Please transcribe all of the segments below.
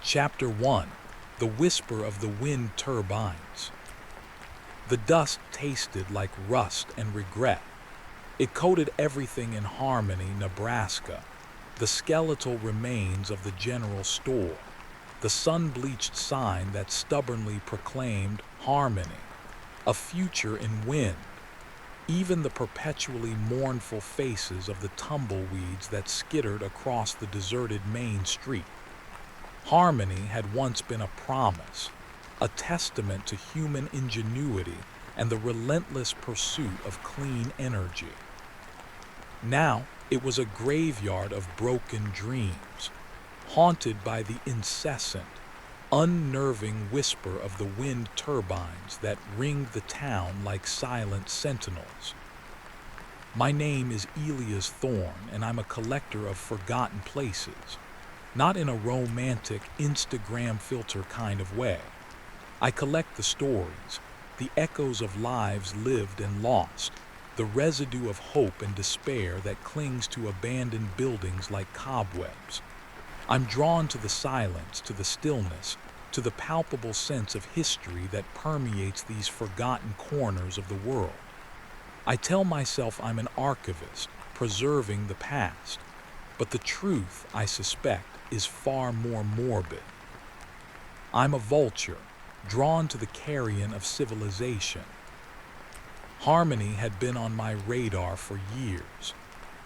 Chapter 1: The Whisper of the Wind Turbines. The dust tasted like rust and regret. It coated everything in Harmony, Nebraska, the skeletal remains of the general store, the sun-bleached sign that stubbornly proclaimed Harmony, a future in wind, even the perpetually mournful faces of the tumbleweeds that skittered across the deserted main street. Harmony had once been a promise, a testament to human ingenuity and the relentless pursuit of clean energy. Now it was a graveyard of broken dreams, haunted by the incessant, unnerving whisper of the wind turbines that ringed the town like silent sentinels. My name is Elias Thorne, and I'm a collector of forgotten places. Not in a romantic Instagram filter kind of way. I collect the stories, the echoes of lives lived and lost, the residue of hope and despair that clings to abandoned buildings like cobwebs. I'm drawn to the silence, to the stillness, to the palpable sense of history that permeates these forgotten corners of the world. I tell myself I'm an archivist, preserving the past, but the truth, I suspect, is far more morbid. I'm a vulture, drawn to the carrion of civilization. Harmony had been on my radar for years.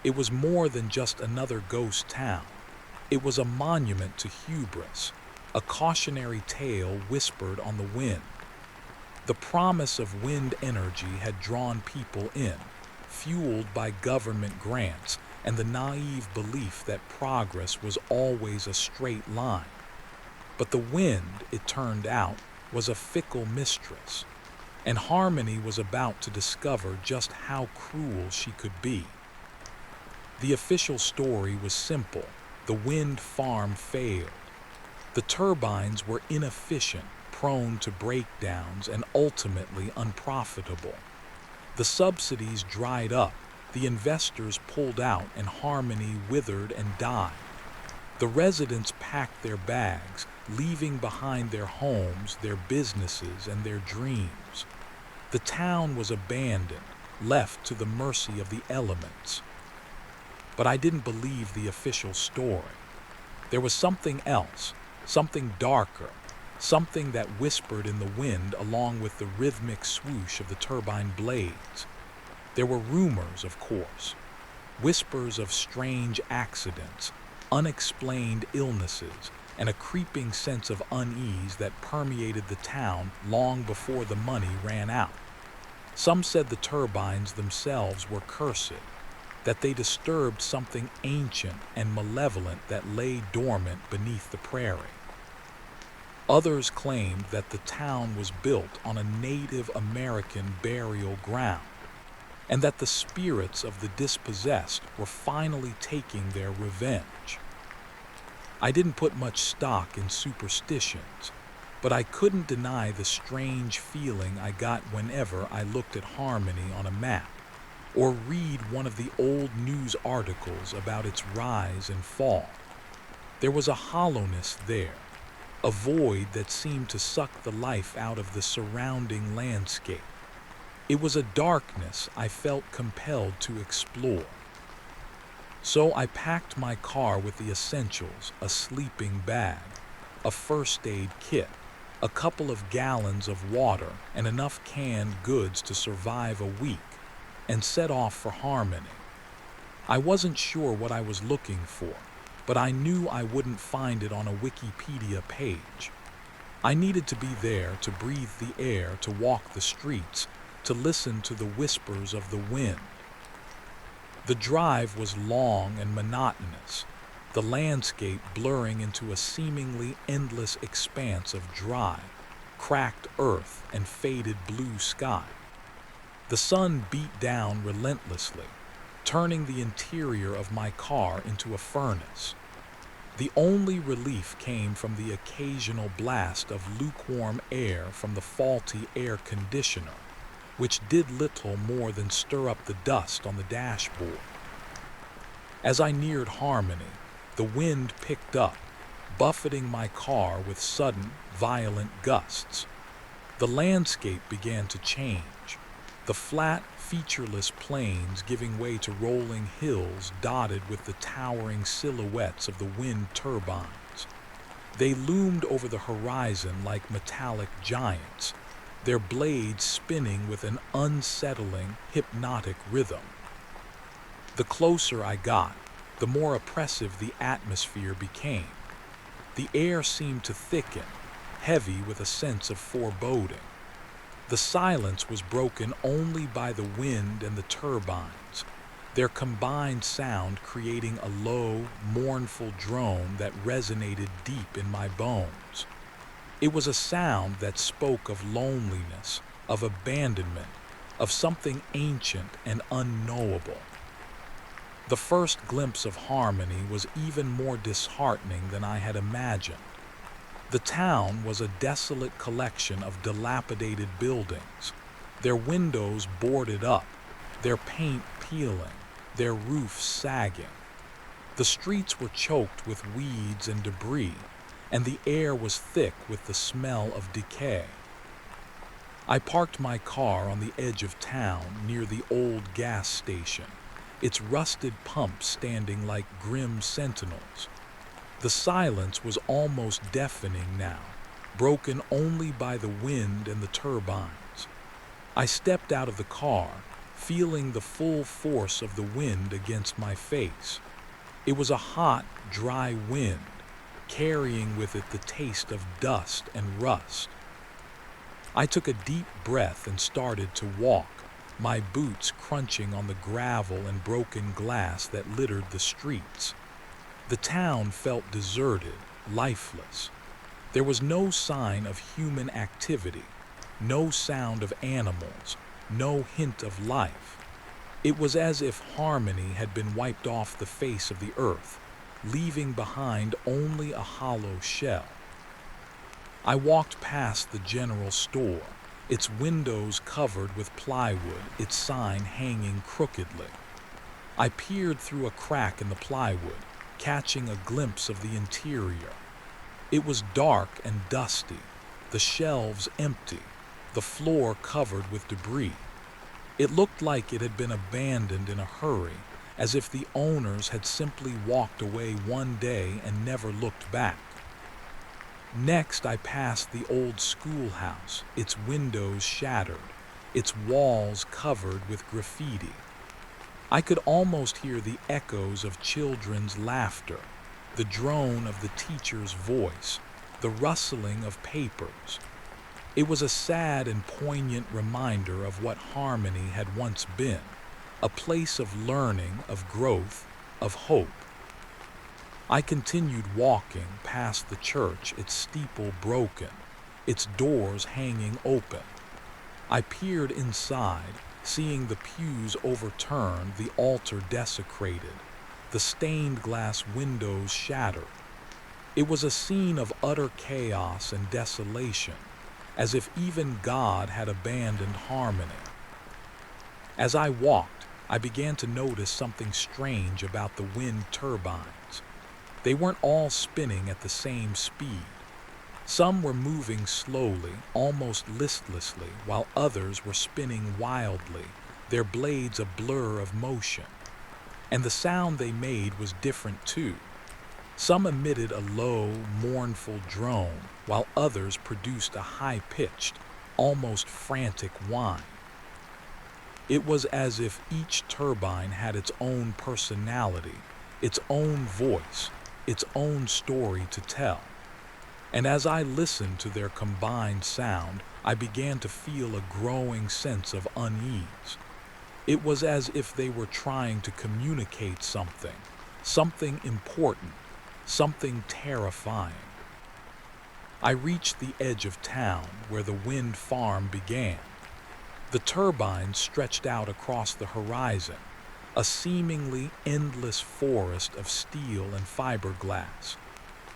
It was more than just another ghost town. It was a monument to hubris, a cautionary tale whispered on the wind. The promise of wind energy had drawn people in, fueled by government grants and the naive belief that progress was always a straight line. But the wind, it turned out, was a fickle mistress, and Harmony was about to discover just how cruel she could be. The official story was simple: the wind farm failed. The turbines were inefficient, prone to breakdowns, and ultimately unprofitable. The subsidies dried up, the investors pulled out, and Harmony withered and died. The residents packed their bags, leaving behind their homes, their businesses, and their dreams. The town was abandoned, left to the mercy of the elements. But I didn't believe the official story. There was something else, something darker, something that whispered in the wind along with the rhythmic swoosh of the turbine blades. There were rumors, of course, whispers of strange accidents, unexplained illnesses, and a creeping sense of unease that permeated the town long before the money ran out. Some said the turbines themselves were cursed, that they disturbed something ancient and malevolent that lay dormant beneath the prairie. Others claimed that the town was built on a Native American burial ground, and that the spirits of the dispossessed were finally taking their revenge. I didn't put much stock in superstitions, but I couldn't deny the strange feeling I got whenever I looked at Harmony on a map, or read one of the old news articles about its rise and fall. There was a hollowness there, a void that seemed to suck the life out of the surrounding landscape. It was a darkness I felt compelled to explore. So I packed my car with the essentials: a sleeping bag, a first aid kit, a couple of gallons of water, and enough canned goods to survive a week, and set off for Harmony. I wasn't sure what I was looking for, but I knew I wouldn't find it on a Wikipedia page. I needed to be there to breathe the air, to walk the streets, to listen to the whispers of the wind. The drive was long and monotonous, the landscape blurring into a seemingly endless expanse of dry, cracked earth and faded blue sky. The sun beat down relentlessly, turning the interior of my car into a furnace. The only relief came from the occasional blast of lukewarm air from the faulty air conditioner, which did little more than stir up the dust on the dashboard. As I neared Harmony, the wind picked up, buffeting my car with sudden, violent gusts. The landscape began to change, the flat, featureless plains giving way to rolling hills dotted with the towering silhouettes of the wind turbines. They loomed over the horizon like metallic giants, their blades spinning with an unsettling, hypnotic rhythm. The closer I got, the more oppressive the atmosphere became. The air seemed to thicken, heavy with a sense of foreboding. The silence was broken only by the wind and the turbines, their combined sound creating a low, mournful drone that resonated deep in my bones. It was a sound that spoke of loneliness, of abandonment, of something ancient and unknowable. The first glimpse of harmony was even more disheartening than I had imagined. The town was a desolate collection of dilapidated buildings, their windows boarded up, their paint peeling, their roofs sagging. The streets were choked with weeds and debris, and the air was thick with the smell of decay. I parked my car on the edge of town near the old gas station, its rusted pumps standing like grim sentinels. The silence was almost deafening now, broken only by the wind and the turbines. I stepped out of the car, feeling the full force of the wind against my face. It was a hot, dry wind, carrying with it the taste of dust and rust. I took a deep breath and started to walk, my boots crunching on the gravel and broken glass that littered the streets. The town felt deserted, lifeless. There was no sign of human activity, no sound of animals, no hint of life. It was as if harmony had been wiped off the face of the earth, leaving behind only a hollow shell. I walked past the general store, its windows covered with plywood, its sign hanging crookedly. I peered through a crack in the plywood, catching a glimpse of the interior. It was dark and dusty, the shelves empty, the floor covered with debris. It looked like it had been abandoned in a hurry, as if the owners had simply walked away one day and never looked back. Next, I passed the old schoolhouse, its windows shattered, its walls covered with graffiti. I could almost hear the echoes of children's laughter, the drone of the teacher's voice, the rustling of papers. It was a sad and poignant reminder of what harmony had once been, a place of learning, of growth, of hope. I continued walking past the church, its steeple broken, its doors hanging open. I peered inside, seeing the pews overturned, the altar desecrated, the stained glass windows shattered. It was a scene of utter chaos and desolation, as if even God had abandoned harmony. As I walked, I began to notice something strange about the wind turbines. They weren't all spinning at the same speed. Some were moving slowly, almost listlessly, while others were spinning wildly, their blades a blur of motion. And the sound they made was different too. Some emitted a low, mournful drone, while others produced a high-pitched, almost frantic whine. It was as if each turbine had its own personality, its own voice, its own story to tell. And as I listened to their combined sound, I began to feel a growing sense of unease. It was as if they were trying to communicate something, something important, something terrifying. I reached the edge of town where the wind farm began. The turbines stretched out across the horizon, a seemingly endless forest of steel and fiberglass.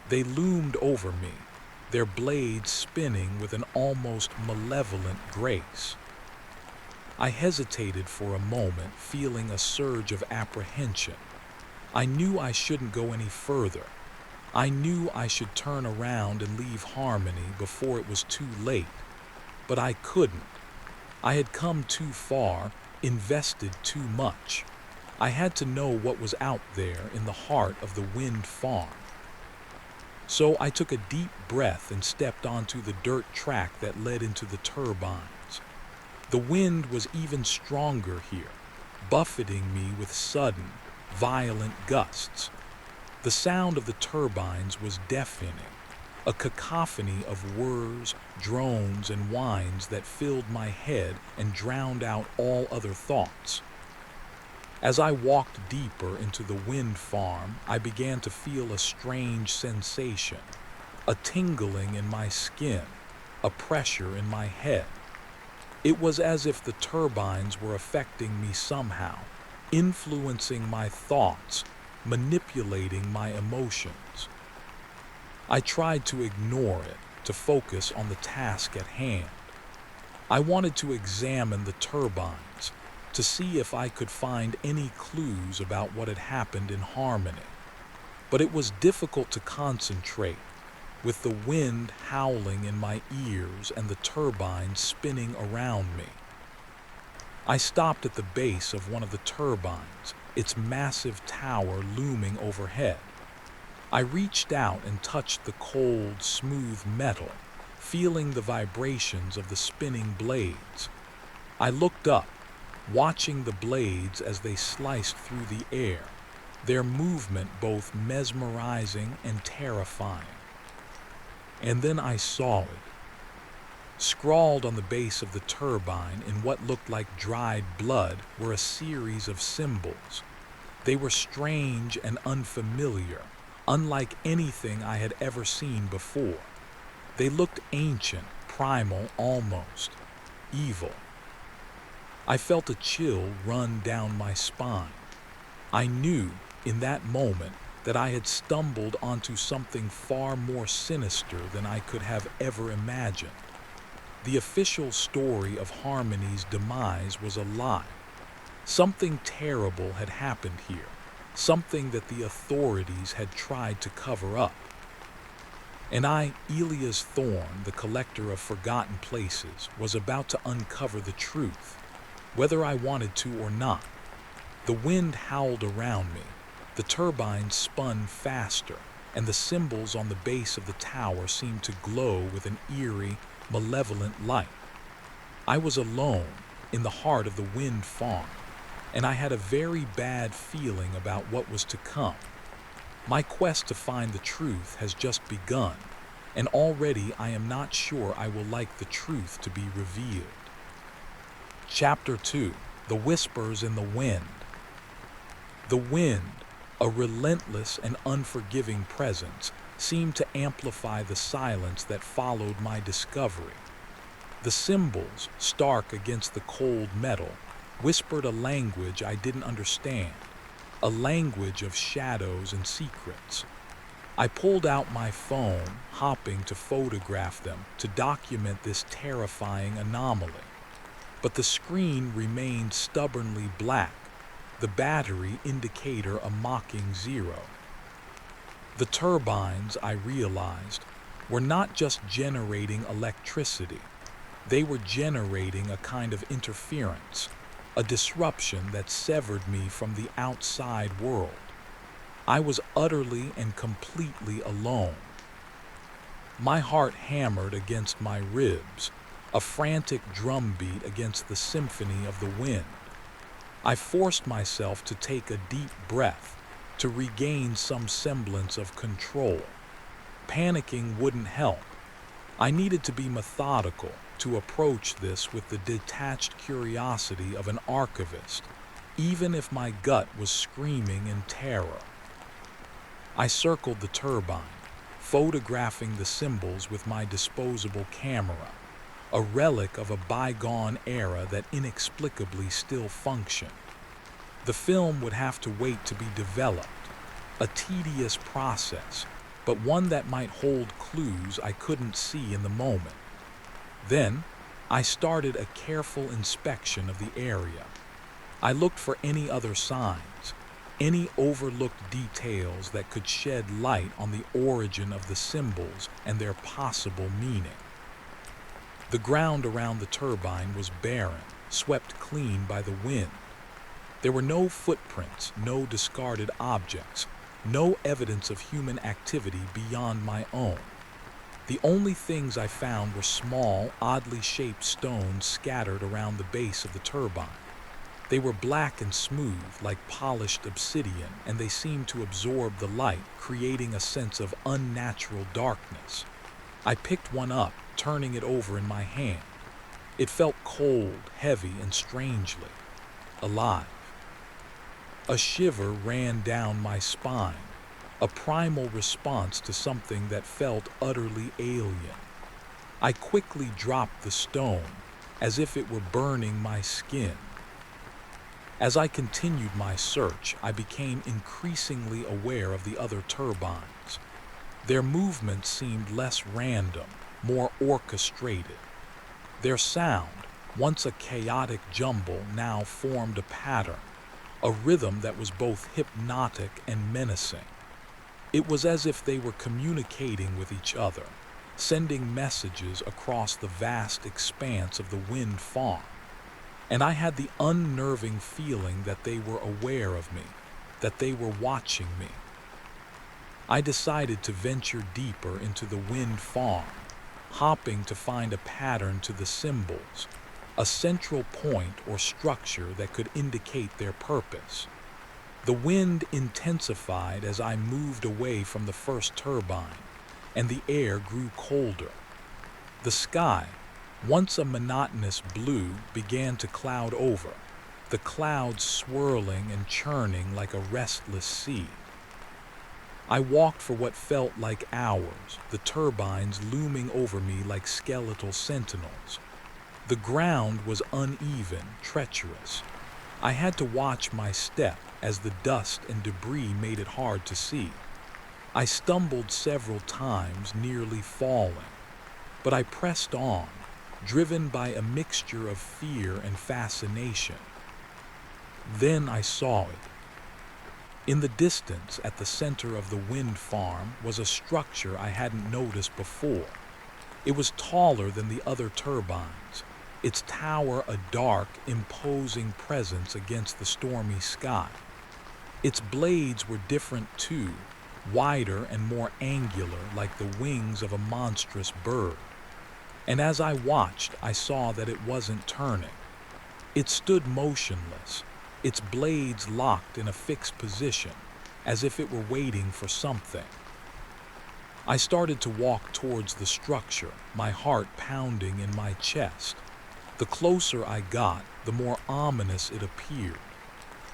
They loomed over me, their blades spinning with an almost malevolent grace. I hesitated for a moment, feeling a surge of apprehension. I knew I shouldn't go any further. I knew I should turn around and leave Harmony before it was too late, but I couldn't. I had come too far, invested too much. I had to know what was out there in the heart of the wind farm. So I took a deep breath and stepped onto the dirt track that led into the turbines. The wind was even stronger here, buffeting me with sudden, violent gusts. The sound of the turbines was deafening, a cacophony of whirs, drones, and whines that filled my head and drowned out all other thoughts. As I walked deeper into the wind farm, I began to feel a strange sensation, a tingling in my skin, a pressure in my head. It was as if the turbines were affecting me somehow, influencing my thoughts, manipulating my emotions. I tried to ignore it, to focus on the task at hand. I wanted to examine the turbines, to see if I could find any clues about what had happened in Harmony. But it was difficult to concentrate, with the wind howling in my ears and the turbines spinning around me. I stopped at the base of one of the turbines, its massive tower looming overhead. I reached out and touched the cold, smooth metal, feeling the vibrations of the spinning blades. I looked up, watching the blades as they sliced through the air, their movement both mesmerizing and terrifying. And then I saw it. Scrawled on the base of the turbine in what looked like dried blood were a series of symbols. They were strange and unfamiliar, unlike anything I had ever seen before. They looked ancient, primal almost, evil. I felt a chill run down my spine. I knew, in that moment, that I had stumbled onto something far more sinister than I could have ever imagined. The official story of Harmony's demise was a lie. Something terrible had happened here, something that the authorities had tried to cover up. And I, Elias Thorne, the collector of forgotten places, was about to uncover the truth, whether I wanted to or not. The wind howled around me, the turbines spun faster, and the symbols on the base of the tower seemed to glow with an eerie, malevolent light. I was alone, in the heart of the wind farm, and I had a very bad feeling about what was to come. My quest to find the truth has just begun, and already I am not sure I will like the truth to be revealed. Chapter 2: The Whispers in the Wind. The wind, a relentless and unforgiving presence, seemed to amplify the silence that followed my discovery. The symbols, stark against the cold metal, whispered a language I didn't understand, a language of shadows and secrets. I pulled out my phone, hoping to photograph them, to document this terrifying anomaly. But the screen remained stubbornly black, the battery indicator a mocking zero. The turbines, I realized, were not just generating electricity. They were generating a kind of interference, a disruption that severed me from the outside world. I was utterly and completely alone. My heart hammered against my ribs, a frantic drumbeat against the symphony of the wind. I forced myself to take a deep breath, to regain some semblance of control. Panicking wouldn't help. I needed to be methodical, to approach this with the detached curiosity of an archivist, even if my gut was screaming in terror. I circled the turbine, photographing the symbols with my disposable camera, a relic of a bygone era that inexplicably still functioned. The film would have to wait to be developed, a tedious process, but one that might hold clues I couldn't see in the moment. Then, I started a careful inspection of the area. I looked for any other signs, any overlooked details that could shed light on the origin of the symbols and their possible meaning. The ground around the turbine was barren, swept clean by the wind. There were no footprints, no discarded objects, no evidence of human activity beyond my own. The only things I found were small, oddly shaped stones scattered around the base of the turbine. They were black and smooth, like polished obsidian, and they seemed to absorb the light, creating a sense of unnatural darkness. I picked one up, turning it over in my hand. It felt cold, heavy, and strangely alive. A shiver ran down my spine, a primal response to something that felt utterly alien. I quickly dropped the stone, as if it were burning my skin. As I continued my search, I became increasingly aware of the other turbines. Their movements seemed less random, more orchestrated. Their sound, once a chaotic jumble, now formed a pattern, a rhythm that was both hypnotic and menacing. It was as if they were communicating with each other, sending messages across the vast expanse of the wind farm. And I had the unnerving feeling that they were aware of me, that they were watching me. I decided to venture deeper into the wind farm, hopping to find a pattern to the symbols, a central point or structure that could indicate their purpose. The wind intensified as I moved away from the first turbine, and the air grew colder. The sky, once a monotonous blue, began to cloud over, the clouds swirling and churning like a restless sea. I walked for what felt like hours, the turbines looming over me like skeletal sentinels. The ground was uneven, treacherous. I had to watch my step as the dust and debris made it hard to see. I stumbled several times, nearly falling, but I pressed on, driven by a mixture of fear and fascination. Then I saw it. In the distance, at the center of the wind farm, was a structure I hadn't noticed before. It was taller than the other turbines, its tower a dark, imposing presence against the stormy sky. Its blades were different too, wider and more angular, like the wings of a monstrous bird. And as I watched, I saw that it wasn't turning. It stood motionless, its blades locked in a fixed position, as if it were waiting for something. I started to walk towards the structure, my heart pounding in my chest. The closer I got, the more ominous it appeared.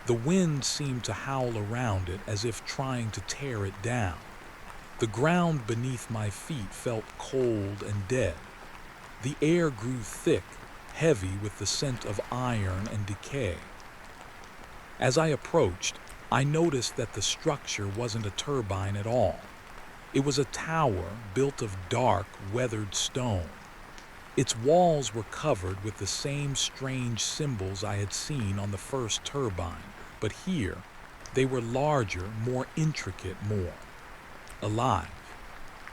The wind seemed to howl around it as if trying to tear it down. The ground beneath my feet felt cold and dead. The air grew thick, heavy with the scent of iron and decay. As I approached, I noticed that the structure wasn't a turbine at all. It was a tower built of dark, weathered stone. Its walls were covered with the same strange symbols I had seen on the first turbine, but here they were larger, more intricate, more alive.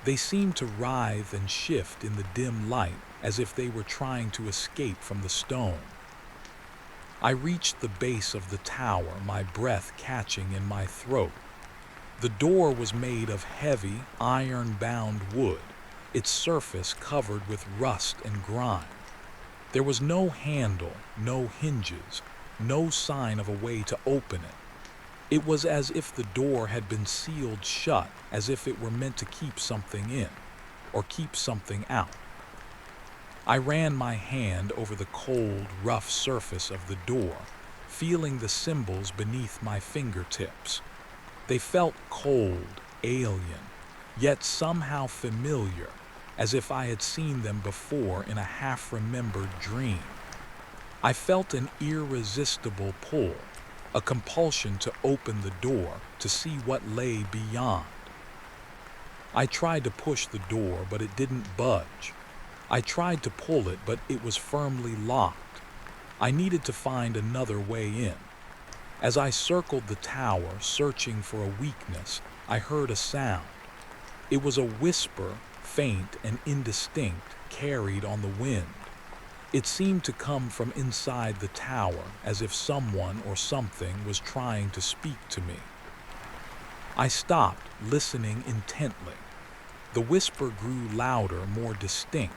They seemed to writhe and shift in the dim light, as if they were trying to escape from the stone. I reached the base of the tower, my breath catching in my throat. The door was made of heavy, iron-bound wood, its surface covered with rust and grime. There was no handle, no hinges, no sign of a way to open it. It was as if the door had been sealed shut, as if it were meant to keep something in, or keep something out. I ran my hand over the cold, rough surface of the door, feeling the symbols beneath my fingertips. They felt cold, alien, yet somehow familiar, as if I had seen them before in a half-remembered dream. I felt an irresistible pull, a compulsion to open the door, to see what lay beyond. I tried to push the door, but it didn't budge. I tried to pull it, but it was firmly locked. I needed to find another way in. As I circled the tower, searching for a weakness, I heard a sound. It was a whisper, faint and indistinct, carried on the wind. It seemed to come from inside the tower, as if someone or something was trying to speak to me. I stopped, listening intently. The whisper grew louder, more distinct.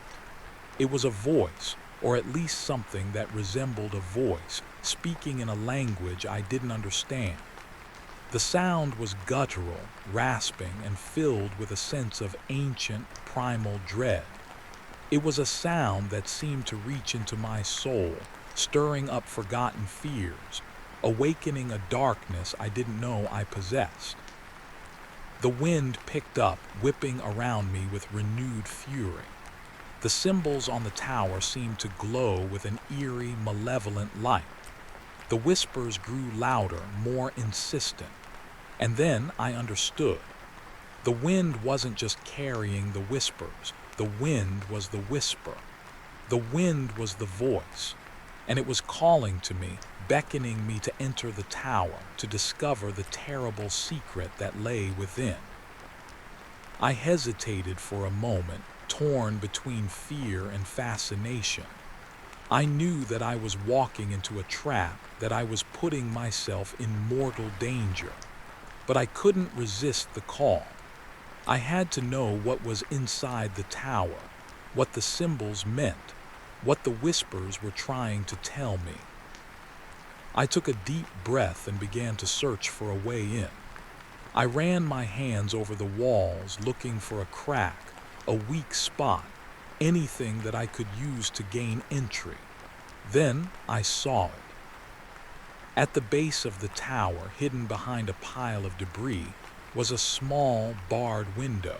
It was a voice, or at least something that resembled a voice, speaking in a language I didn't understand. The sound was guttural, rasping, and filled with a sense of ancient, primal dread. It was a sound that seemed to reach into my soul, stirring up forgotten fears, awakening a darkness I didn't know I possessed. The wind picked up, whipping around me with renewed fury. The symbols on the tower seemed to glow with an eerie, malevolent light. The whispers grew louder, more insistent. And then I understood. The wind wasn't just carrying the whispers. The wind was the whisper. The wind was the voice. And it was calling to me, beckoning me to enter the tower, to discover the terrible secret that lay within. I hesitated for a moment, torn between fear and fascination. I knew that I was walking into a trap, that I was putting myself in mortal danger. But I couldn't resist the call. I had to know what was inside the tower, what the symbols meant, what the whispers were trying to tell me. I took a deep breath and began to search for a way in. I ran my hands over the walls, looking for a crack, a weak spot, anything that I could use to gain entry. Then I saw it. At the base of the tower, hidden behind a pile of debris, was a small, barred window.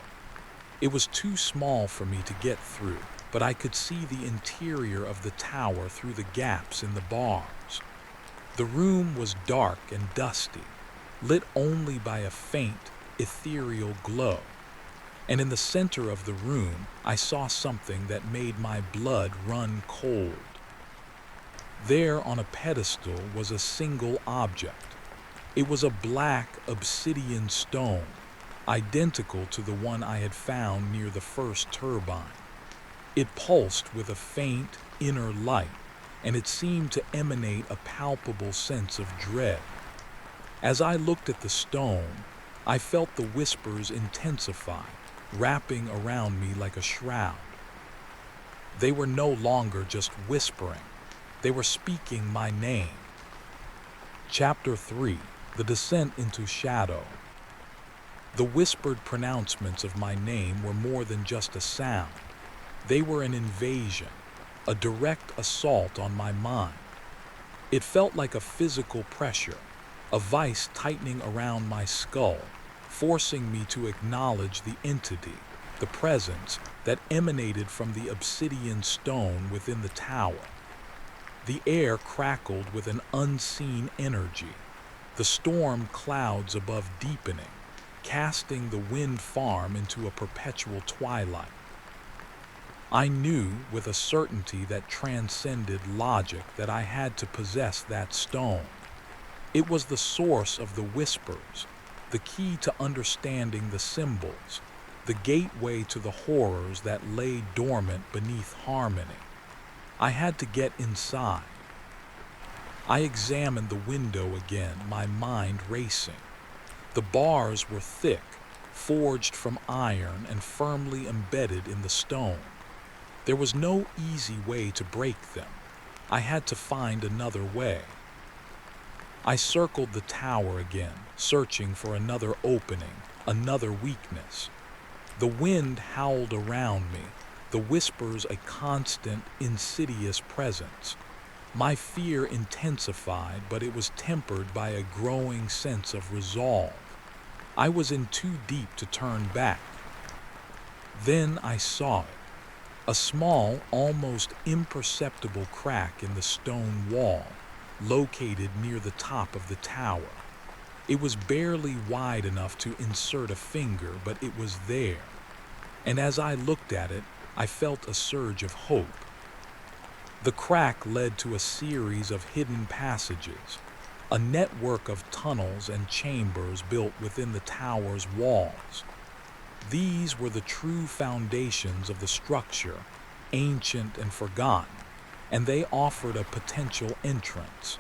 It was too small for me to get through, but I could see the interior of the tower through the gaps in the bars. The room was dark and dusty, lit only by a faint, ethereal glow. And in the center of the room, I saw something that made my blood run cold. There on a pedestal was a single object. It was a black obsidian stone, identical to the one I had found near the first turbine. It pulsed with a faint, inner light, and it seemed to emanate a palpable sense of dread. As I looked at the stone, I felt the whispers intensify, wrapping around me like a shroud. They were no longer just whispering. They were speaking my name. Chapter 3: The Descent into Shadow. The whispered pronouncements of my name were more than just a sound. They were an invasion, a direct assault on my mind. It felt like a physical pressure, a vice tightening around my skull, forcing me to acknowledge the entity, the presence that emanated from the obsidian stone within the tower. The air crackled with an unseen energy, the storm clouds above deepening, casting the wind farm into a perpetual twilight. I knew with a certainty that transcended logic that I had to possess that stone. It was the source of the whispers, the key to understanding the symbols, the gateway to the horrors that lay dormant beneath harmony. I had to get inside. I examined the window again, my mind racing. The bars were thick, forged from iron and firmly embedded in the stone. There was no easy way to break them. I had to find another way. I circled the tower again, searching for another opening, another weakness. The wind howled around me, the whispers a constant, insidious presence. My fear intensified, but it was tempered by a growing sense of resolve. I was in too deep to turn back. Then I saw it. A small, almost imperceptible crack in the stone wall, located near the top of the tower. It was barely wide enough to insert a finger, but it was there. And as I looked at it, I felt a surge of hope. The crack led to a series of hidden passages, a network of tunnels and chambers built within the tower's walls. These were the true foundations of the structure, ancient and forgotten, and they offered a potential entrance.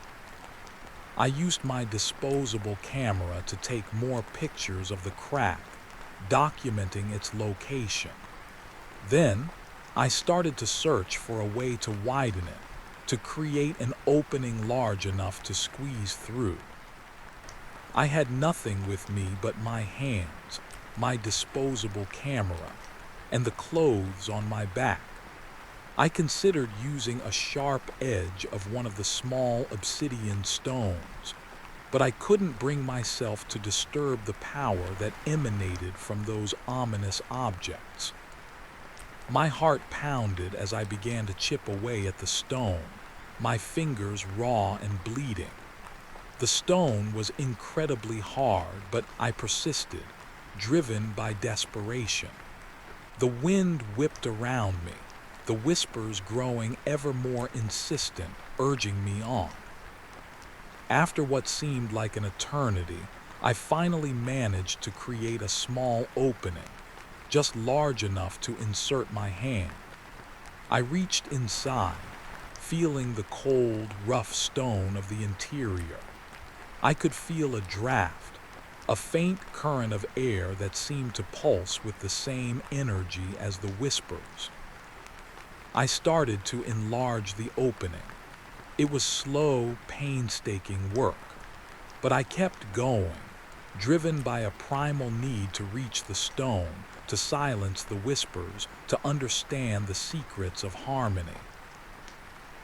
I used my disposable camera to take more pictures of the crack, documenting its location. Then, I started to search for a way to widen it, to create an opening large enough to squeeze through. I had nothing with me but my hands, my disposable camera, and the clothes on my back. I considered using a sharp edge of one of the small obsidian stones, but I couldn't bring myself to disturb the power that emanated from those ominous objects. My heart pounded as I began to chip away at the stone, my fingers raw and bleeding. The stone was incredibly hard, but I persisted, driven by desperation. The wind whipped around me, the whispers growing ever more insistent, urging me on. After what seemed like an eternity, I finally managed to create a small opening, just large enough to insert my hand. I reached inside, feeling the cold, rough stone of the interior. I could feel a draft, a faint current of air that seemed to pulse with the same energy as the whispers. I started to enlarge the opening. It was slow, painstaking work, but I kept going, driven by a primal need to reach the stone, to silence the whispers, to understand the secrets of harmony.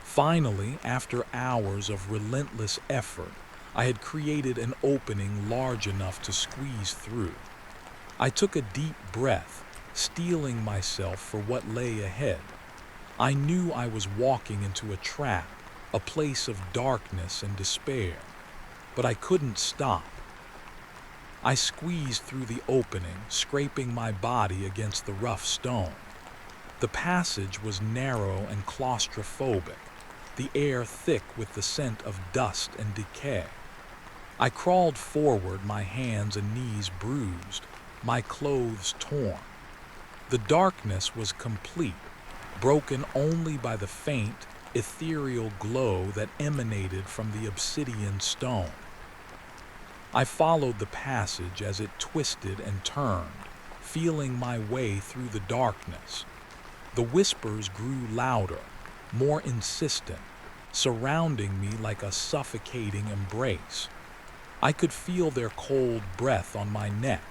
Finally, after hours of relentless effort, I had created an opening large enough to squeeze through. I took a deep breath, steeling myself for what lay ahead. I knew I was walking into a trap, a place of darkness and despair, but I couldn't stop. I squeezed through the opening, scraping my body against the rough stone. The passage was narrow and claustrophobic, the air thick with the scent of dust and decay. I crawled forward, my hands and knees bruised, my clothes torn. The darkness was complete, broken only by the faint, ethereal glow that emanated from the obsidian stone. I followed the passage as it twisted and turned, feeling my way through the darkness. The whispers grew louder, more insistent, surrounding me like a suffocating embrace. I could feel their cold breath on my neck,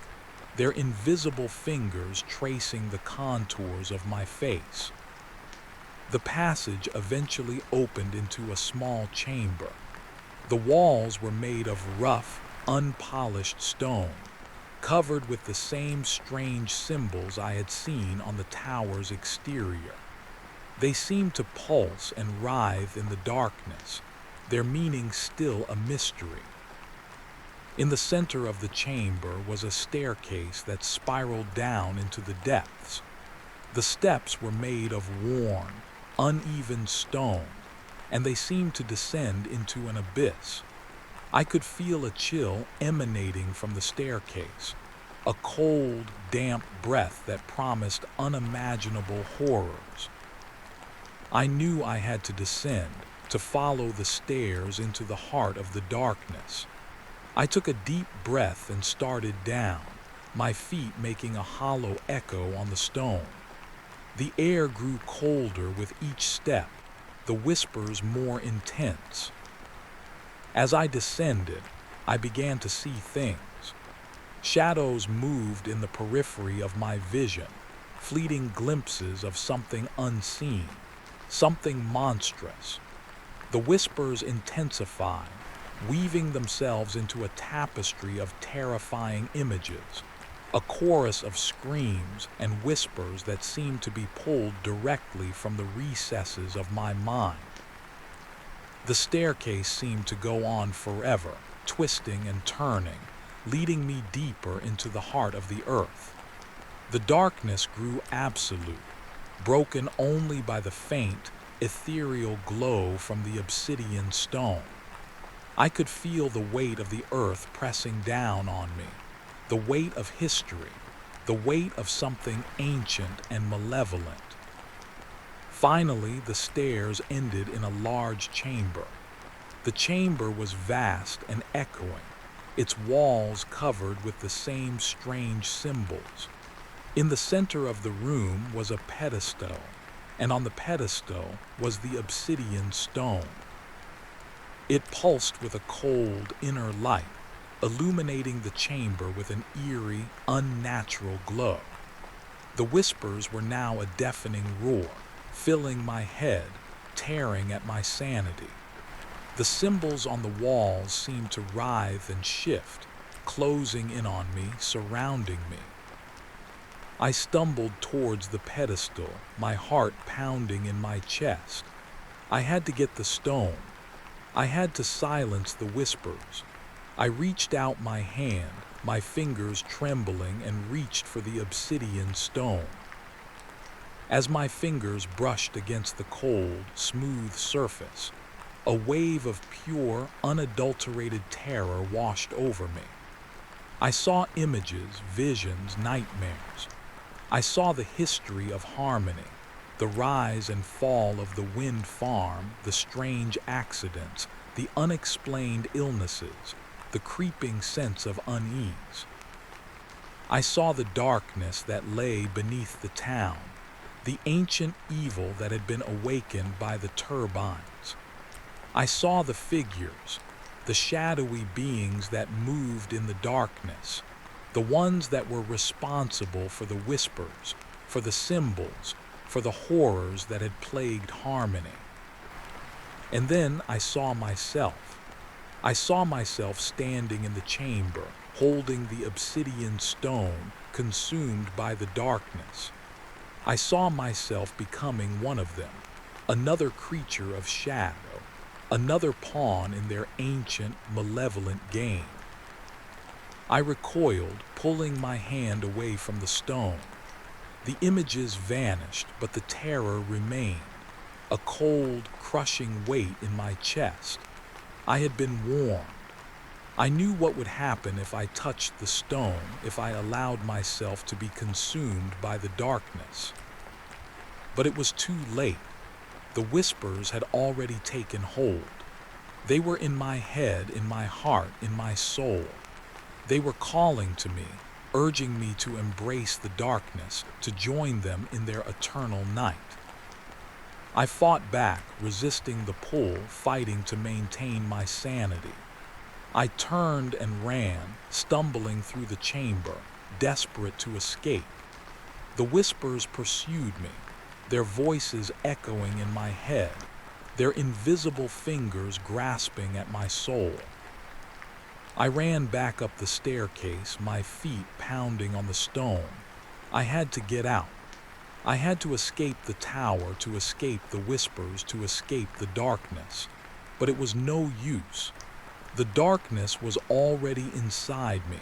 their invisible fingers tracing the contours of my face. The passage eventually opened into a small chamber. The walls were made of rough, unpolished stone, covered with the same strange symbols I had seen on the tower's exterior. They seemed to pulse and writhe in the darkness, their meaning still a mystery. In the center of the chamber was a staircase that spiraled down into the depths. The steps were made of worn, uneven stone, and they seemed to descend into an abyss. I could feel a chill emanating from the staircase, a cold, damp breath that promised unimaginable horrors. I knew I had to descend, to follow the stairs into the heart of the darkness. I took a deep breath and started down, my feet making a hollow echo on the stone. The air grew colder with each step, the whispers more intense. As I descended, I began to see things. Shadows moved in the periphery of my vision, fleeting glimpses of something unseen, something monstrous. The whispers intensified, weaving themselves into a tapestry of terrifying images, a chorus of screams and whispers that seemed to be pulled directly from the recesses of my mind. The staircase seemed to go on forever, twisting and turning, leading me deeper into the heart of the earth. The darkness grew absolute, broken only by the faint, ethereal glow from the obsidian stone. I could feel the weight of the earth pressing down on me, the weight of history, the weight of something ancient and malevolent. Finally, the stairs ended in a large chamber. The chamber was vast and echoing, its walls covered with the same strange symbols. In the center of the room was a pedestal, and on the pedestal was the obsidian stone. It pulsed with a cold inner light, illuminating the chamber with an eerie, unnatural glow. The whispers were now a deafening roar, filling my head, tearing at my sanity. The symbols on the walls seemed to writhe and shift, closing in on me, surrounding me. I stumbled towards the pedestal, my heart pounding in my chest. I had to get the stone. I had to silence the whispers. I reached out my hand, my fingers trembling, and reached for the obsidian stone. As my fingers brushed against the cold, smooth surface, a wave of pure, unadulterated terror washed over me. I saw images, visions, nightmares. I saw the history of harmony, the rise and fall of the wind farm, the strange accidents, the unexplained illnesses, the creeping sense of unease. I saw the darkness that lay beneath the town, the ancient evil that had been awakened by the turbines. I saw the figures, the shadowy beings that moved in the darkness, the ones that were responsible for the whispers, for the symbols, for the horrors that had plagued harmony. And then I saw myself. I saw myself standing in the chamber, holding the obsidian stone, consumed by the darkness. I saw myself becoming one of them, another creature of shadow, another pawn in their ancient, malevolent game. I recoiled, pulling my hand away from the stone. The images vanished, but the terror remained, a cold, crushing weight in my chest. I had been warned. I knew what would happen if I touched the stone, if I allowed myself to be consumed by the darkness. But it was too late. The whispers had already taken hold. They were in my head, in my heart, in my soul. They were calling to me, urging me to embrace the darkness, to join them in their eternal night. I fought back, resisting the pull, fighting to maintain my sanity. I turned and ran, stumbling through the chamber, desperate to escape. The whispers pursued me, their voices echoing in my head, their invisible fingers grasping at my soul. I ran back up the staircase, my feet pounding on the stone. I had to get out. I had to escape the tower, to escape the whispers, to escape the darkness. But it was no use. The darkness was already inside me,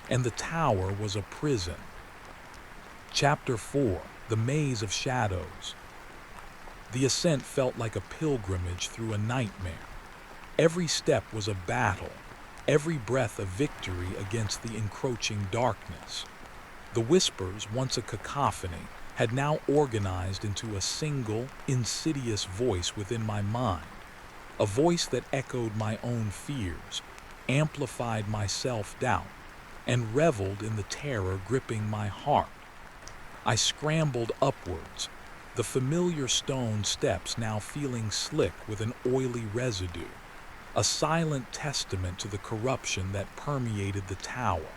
and the tower was a prison. Chapter 4: The Maze of Shadows. The ascent felt like a pilgrimage through a nightmare. Every step was a battle, every breath a victory against the encroaching darkness. The whispers, once a cacophony, had now organized into a single, insidious voice within my mind, a voice that echoed my own fears, amplified my self-doubt, and reveled in the terror gripping my heart. I scrambled upwards, the familiar stone steps now feeling slick with an oily residue, a silent testament to the corruption that permeated the tower.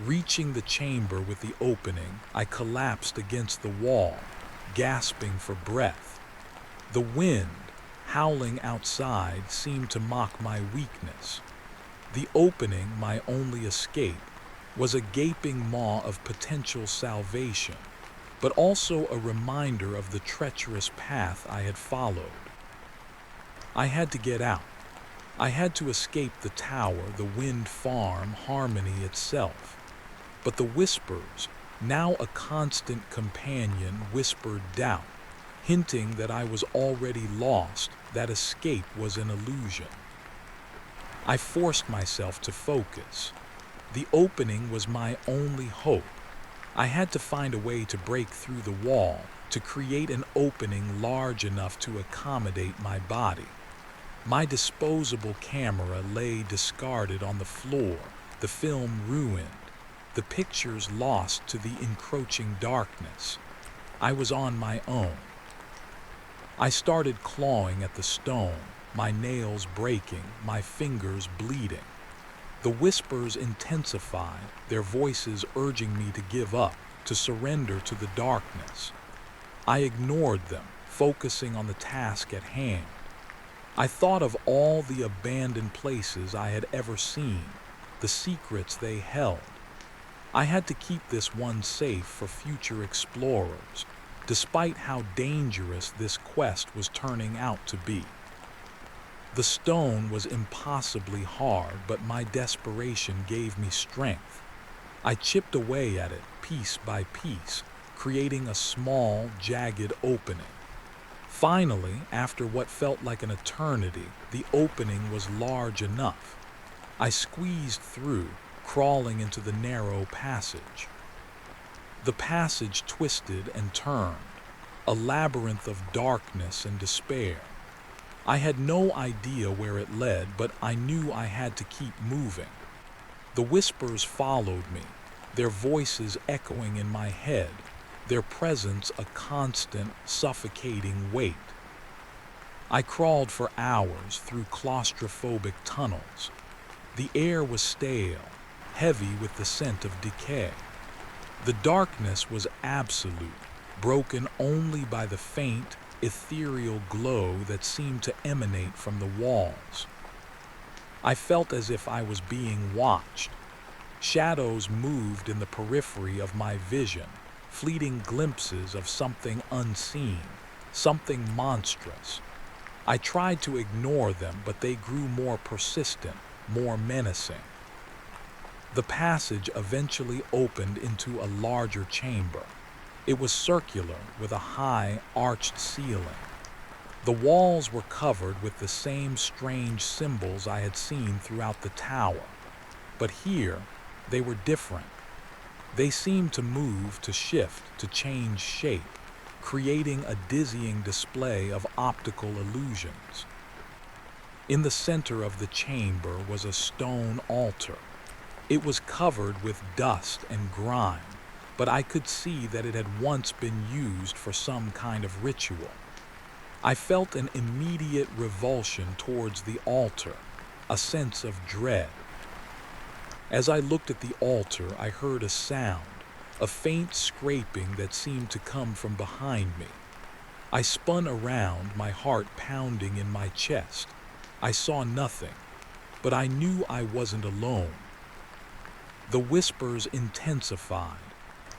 Reaching the chamber with the opening, I collapsed against the wall, gasping for breath. The wind, howling outside, seemed to mock my weakness. The opening, my only escape, was a gaping maw of potential salvation, but also a reminder of the treacherous path I had followed. I had to get out. I had to escape the tower, the wind farm, harmony itself. But the whispers, now a constant companion, whispered doubt, hinting that I was already lost, that escape was an illusion. I forced myself to focus. The opening was my only hope. I had to find a way to break through the wall, to create an opening large enough to accommodate my body. My disposable camera lay discarded on the floor, the film ruined, the pictures lost to the encroaching darkness. I was on my own. I started clawing at the stone, my nails breaking, my fingers bleeding. The whispers intensified, their voices urging me to give up, to surrender to the darkness. I ignored them, focusing on the task at hand. I thought of all the abandoned places I had ever seen, the secrets they held. I had to keep this one safe for future explorers, despite how dangerous this quest was turning out to be. The stone was impossibly hard, but my desperation gave me strength. I chipped away at it, piece by piece, creating a small, jagged opening. Finally, after what felt like an eternity, the opening was large enough. I squeezed through, crawling into the narrow passage. The passage twisted and turned, a labyrinth of darkness and despair. I had no idea where it led, but I knew I had to keep moving. The whispers followed me, their voices echoing in my head, their presence a constant, suffocating weight. I crawled for hours through claustrophobic tunnels. The air was stale, heavy with the scent of decay. The darkness was absolute, broken only by the faint, ethereal glow that seemed to emanate from the walls. I felt as if I was being watched. Shadows moved in the periphery of my vision, fleeting glimpses of something unseen, something monstrous. I tried to ignore them, but they grew more persistent, more menacing. The passage eventually opened into a larger chamber. It was circular, with a high, arched ceiling. The walls were covered with the same strange symbols I had seen throughout the tower. But here, they were different. They seemed to move, to shift, to change shape, creating a dizzying display of optical illusions. In the center of the chamber was a stone altar. It was covered with dust and grime, but I could see that it had once been used for some kind of ritual. I felt an immediate revulsion towards the altar, a sense of dread. As I looked at the altar, I heard a sound, a faint scraping that seemed to come from behind me. I spun around, my heart pounding in my chest. I saw nothing, but I knew I wasn't alone. The whispers intensified,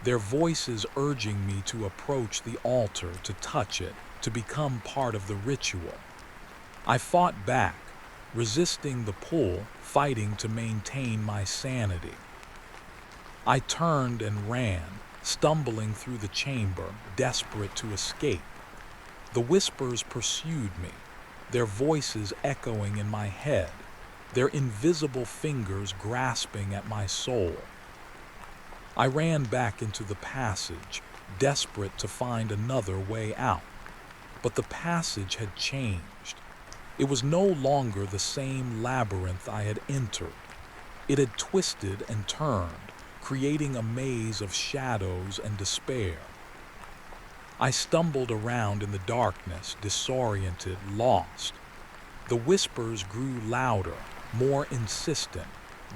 their voices urging me to approach the altar, to touch it, to become part of the ritual. I fought back, resisting the pull, fighting to maintain my sanity. I turned and ran, stumbling through the chamber, desperate to escape. The whispers pursued me, their voices echoing in my head, their invisible fingers grasping at my soul. I ran back into the passage, desperate to find another way out. But the passage had changed. It was no longer the same labyrinth I had entered. It had twisted and turned, creating a maze of shadows and despair. I stumbled around in the darkness, disoriented, lost. The whispers grew louder, more insistent,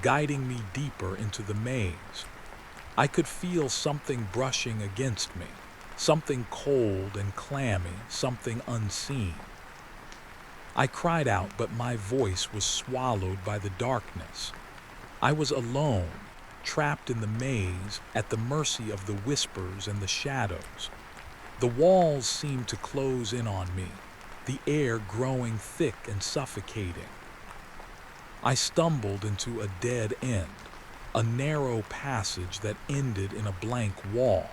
guiding me deeper into the maze. I could feel something brushing against me, something cold and clammy, something unseen. I cried out, but my voice was swallowed by the darkness. I was alone, trapped in the maze, at the mercy of the whispers and the shadows. The walls seemed to close in on me, the air growing thick and suffocating. I stumbled into a dead end, a narrow passage that ended in a blank wall.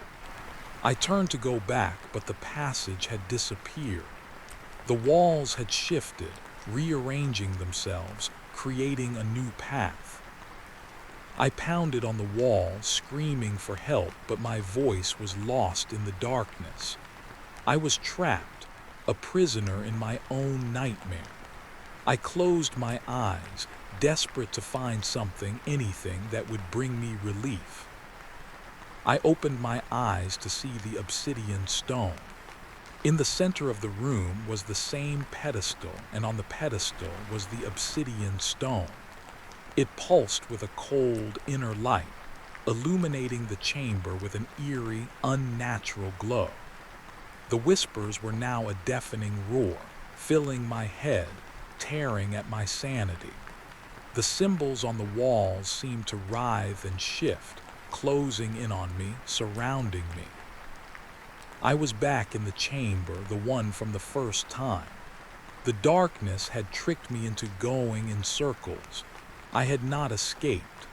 I turned to go back, but the passage had disappeared. The walls had shifted, rearranging themselves, creating a new path. I pounded on the wall, screaming for help, but my voice was lost in the darkness. I was trapped, a prisoner in my own nightmare. I closed my eyes, desperate to find something, anything that would bring me relief. I opened my eyes to see the obsidian stone. In the center of the room was the same pedestal, and on the pedestal was the obsidian stone. It pulsed with a cold inner light, illuminating the chamber with an eerie, unnatural glow. The whispers were now a deafening roar, filling my head, tearing at my sanity. The symbols on the walls seemed to writhe and shift, closing in on me, surrounding me. I was back in the chamber, the one from the first time. The darkness had tricked me into going in circles. I had not escaped.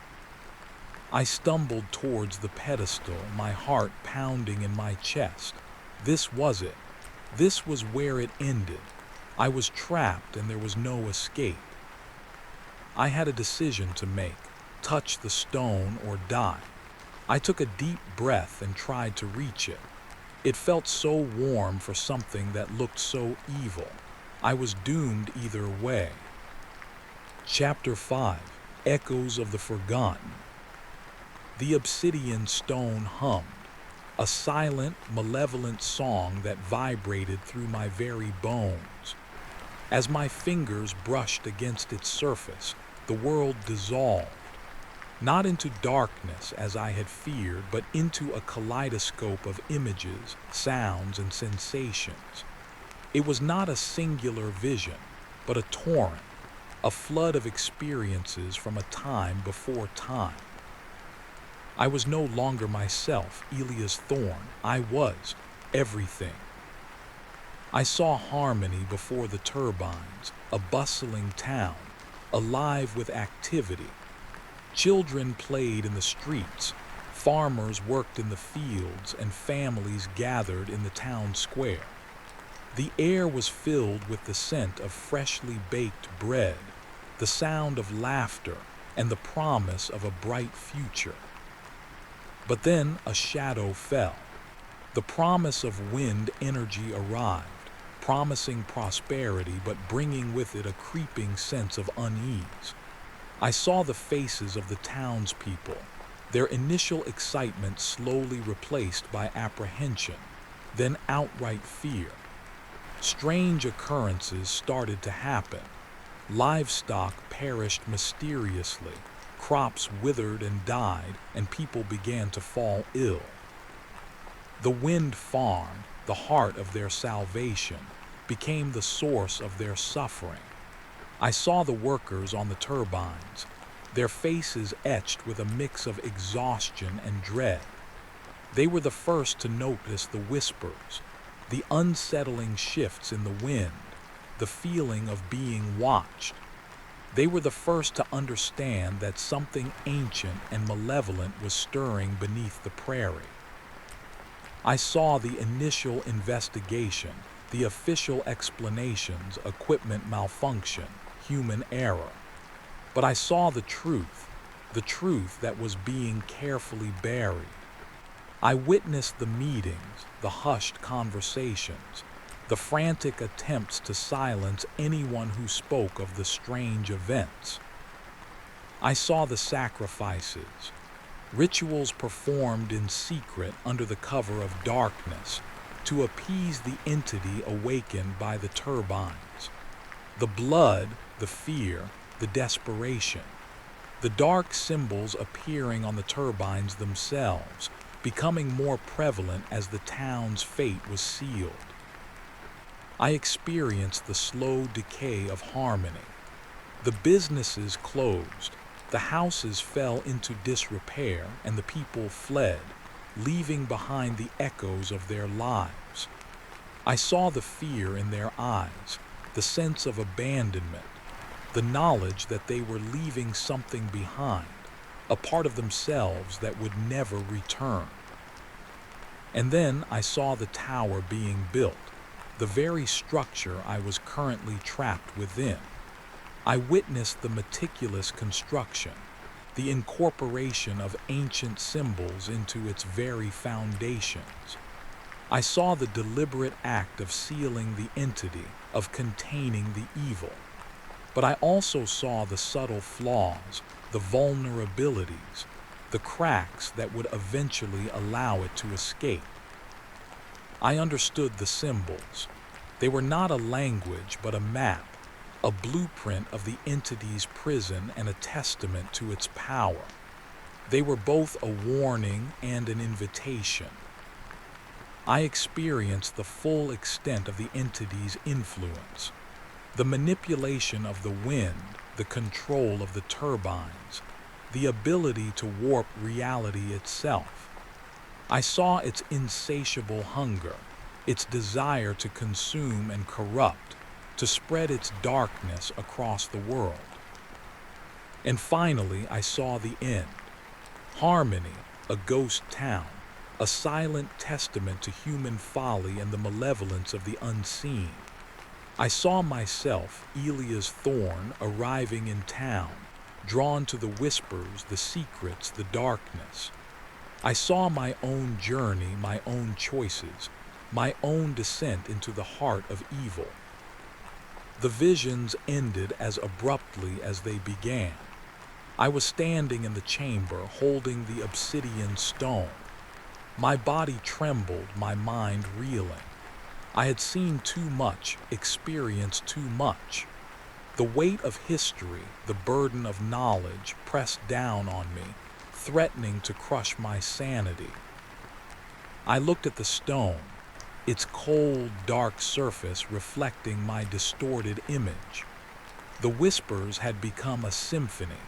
I stumbled towards the pedestal, my heart pounding in my chest. This was it. This was where it ended. I was trapped and there was no escape. I had a decision to make: touch the stone or die. I took a deep breath and tried to reach it. It felt so warm for something that looked so evil. I was doomed either way. Chapter 5: Echoes of the Forgotten. The obsidian stone hummed, a silent, malevolent song that vibrated through my very bones. As my fingers brushed against its surface, the world dissolved. Not into darkness as I had feared, but into a kaleidoscope of images, sounds, and sensations. It was not a singular vision, but a torrent, a flood of experiences from a time before time. I was no longer myself, Elias Thorne. I was everything. I saw Harmony before the turbines, a bustling town, alive with activity. Children played in the streets, farmers worked in the fields, and families gathered in the town square. The air was filled with the scent of freshly baked bread, the sound of laughter, and the promise of a bright future. But then a shadow fell. The promise of wind energy arrived, promising prosperity but bringing with it a creeping sense of unease. I saw the faces of the townspeople, their initial excitement slowly replaced by apprehension, then outright fear. Strange occurrences started to happen. Livestock perished mysteriously, crops withered and died, and people began to fall ill. The wind farm, the heart of their salvation, became the source of their suffering. I saw the workers on the turbines, their faces etched with a mix of exhaustion and dread. They were the first to notice the whispers, the unsettling shifts in the wind, the feeling of being watched. They were the first to understand that something ancient and malevolent was stirring beneath the prairie. I saw the initial investigation, the official explanations: equipment malfunction, human error. But I saw the truth that was being carefully buried. I witnessed the meetings, the hushed conversations, the frantic attempts to silence anyone who spoke of the strange events. I saw the sacrifices, rituals performed in secret under the cover of darkness to appease the entity awakened by the turbines. The blood, the fear, the desperation. The dark symbols appearing on the turbines themselves, becoming more prevalent as the town's fate was sealed. I experienced the slow decay of Harmony. The businesses closed, the houses fell into disrepair, and the people fled, leaving behind the echoes of their lives. I saw the fear in their eyes, the sense of abandonment, the knowledge that they were leaving something behind, a part of themselves that would never return. And then I saw the tower being built, the very structure I was currently trapped within. I witnessed the meticulous construction, the incorporation of ancient symbols into its very foundations. I saw the deliberate act of sealing the entity, of containing the evil. But I also saw the subtle flaws, the vulnerabilities, the cracks that would eventually allow it to escape. I understood the symbols. They were not a language but a map, a blueprint of the entity's prison and a testament to its power. They were both a warning and an invitation. I experienced the full extent of the entity's influence, the manipulation of the wind, the control of the turbines, the ability to warp reality itself. I saw its insatiable hunger, its desire to consume and corrupt, to spread its darkness across the world. And finally, I saw the end. Harmony, a ghost town, a silent testament to human folly and the malevolence of the unseen. I saw myself, Elia's thorn, arriving in town, drawn to the whispers, the secrets, the darkness. I saw my own journey, my own choices, my own descent into the heart of evil. The visions ended as abruptly as they began. I was standing in the chamber, holding the obsidian stone. My body trembled, my mind reeling. I had seen too much, experienced too much. The weight of history, the burden of knowledge, pressed down on me, threatening to crush my sanity. I looked at the stone, its cold, dark surface reflecting my distorted image. The whispers had become a symphony,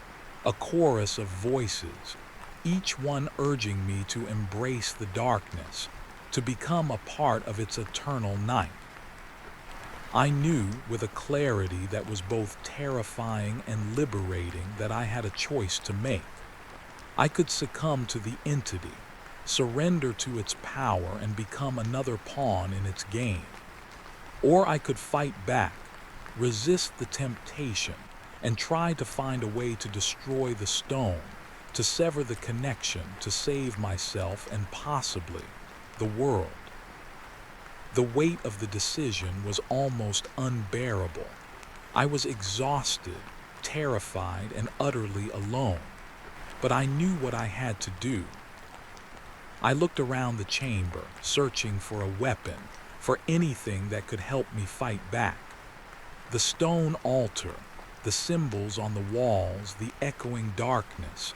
a chorus of voices, each one urging me to embrace the darkness, to become a part of its eternal night. I knew with a clarity that was both terrifying and liberating that I had a choice to make. I could succumb to the entity, surrender to its power and become another pawn in its game. Or I could fight back, resist the temptation, and try to find a way to destroy the stone, to sever the connection, to save myself and possibly the world. The weight of the decision was almost unbearable. I was exhausted, terrified, and utterly alone. But I knew what I had to do. I looked around the chamber, searching for a weapon, for anything that could help me fight back. The stone altar, the symbols on the walls, the echoing darkness,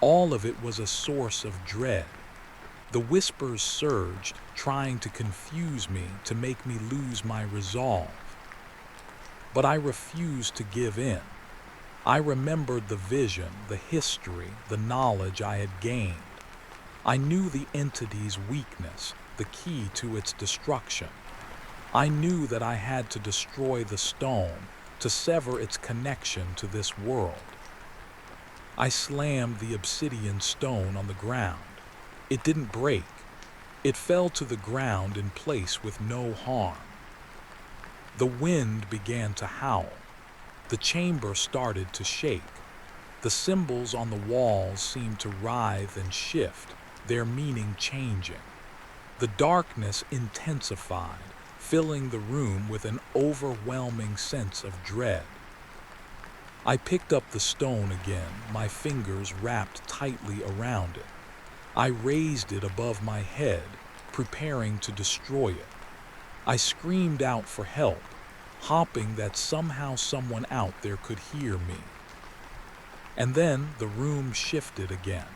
all of it was a source of dread. The whispers surged, trying to confuse me, to make me lose my resolve. But I refused to give in. I remembered the vision, the history, the knowledge I had gained. I knew the entity's weakness, the key to its destruction. I knew that I had to destroy the stone, to sever its connection to this world. I slammed the obsidian stone on the ground. It didn't break. It fell to the ground in place with no harm. The wind began to howl. The chamber started to shake. The symbols on the walls seemed to writhe and shift, their meaning changing. The darkness intensified, filling the room with an overwhelming sense of dread. I picked up the stone again, my fingers wrapped tightly around it. I raised it above my head, preparing to destroy it. I screamed out for help, hoping that somehow someone out there could hear me. And then the room shifted again.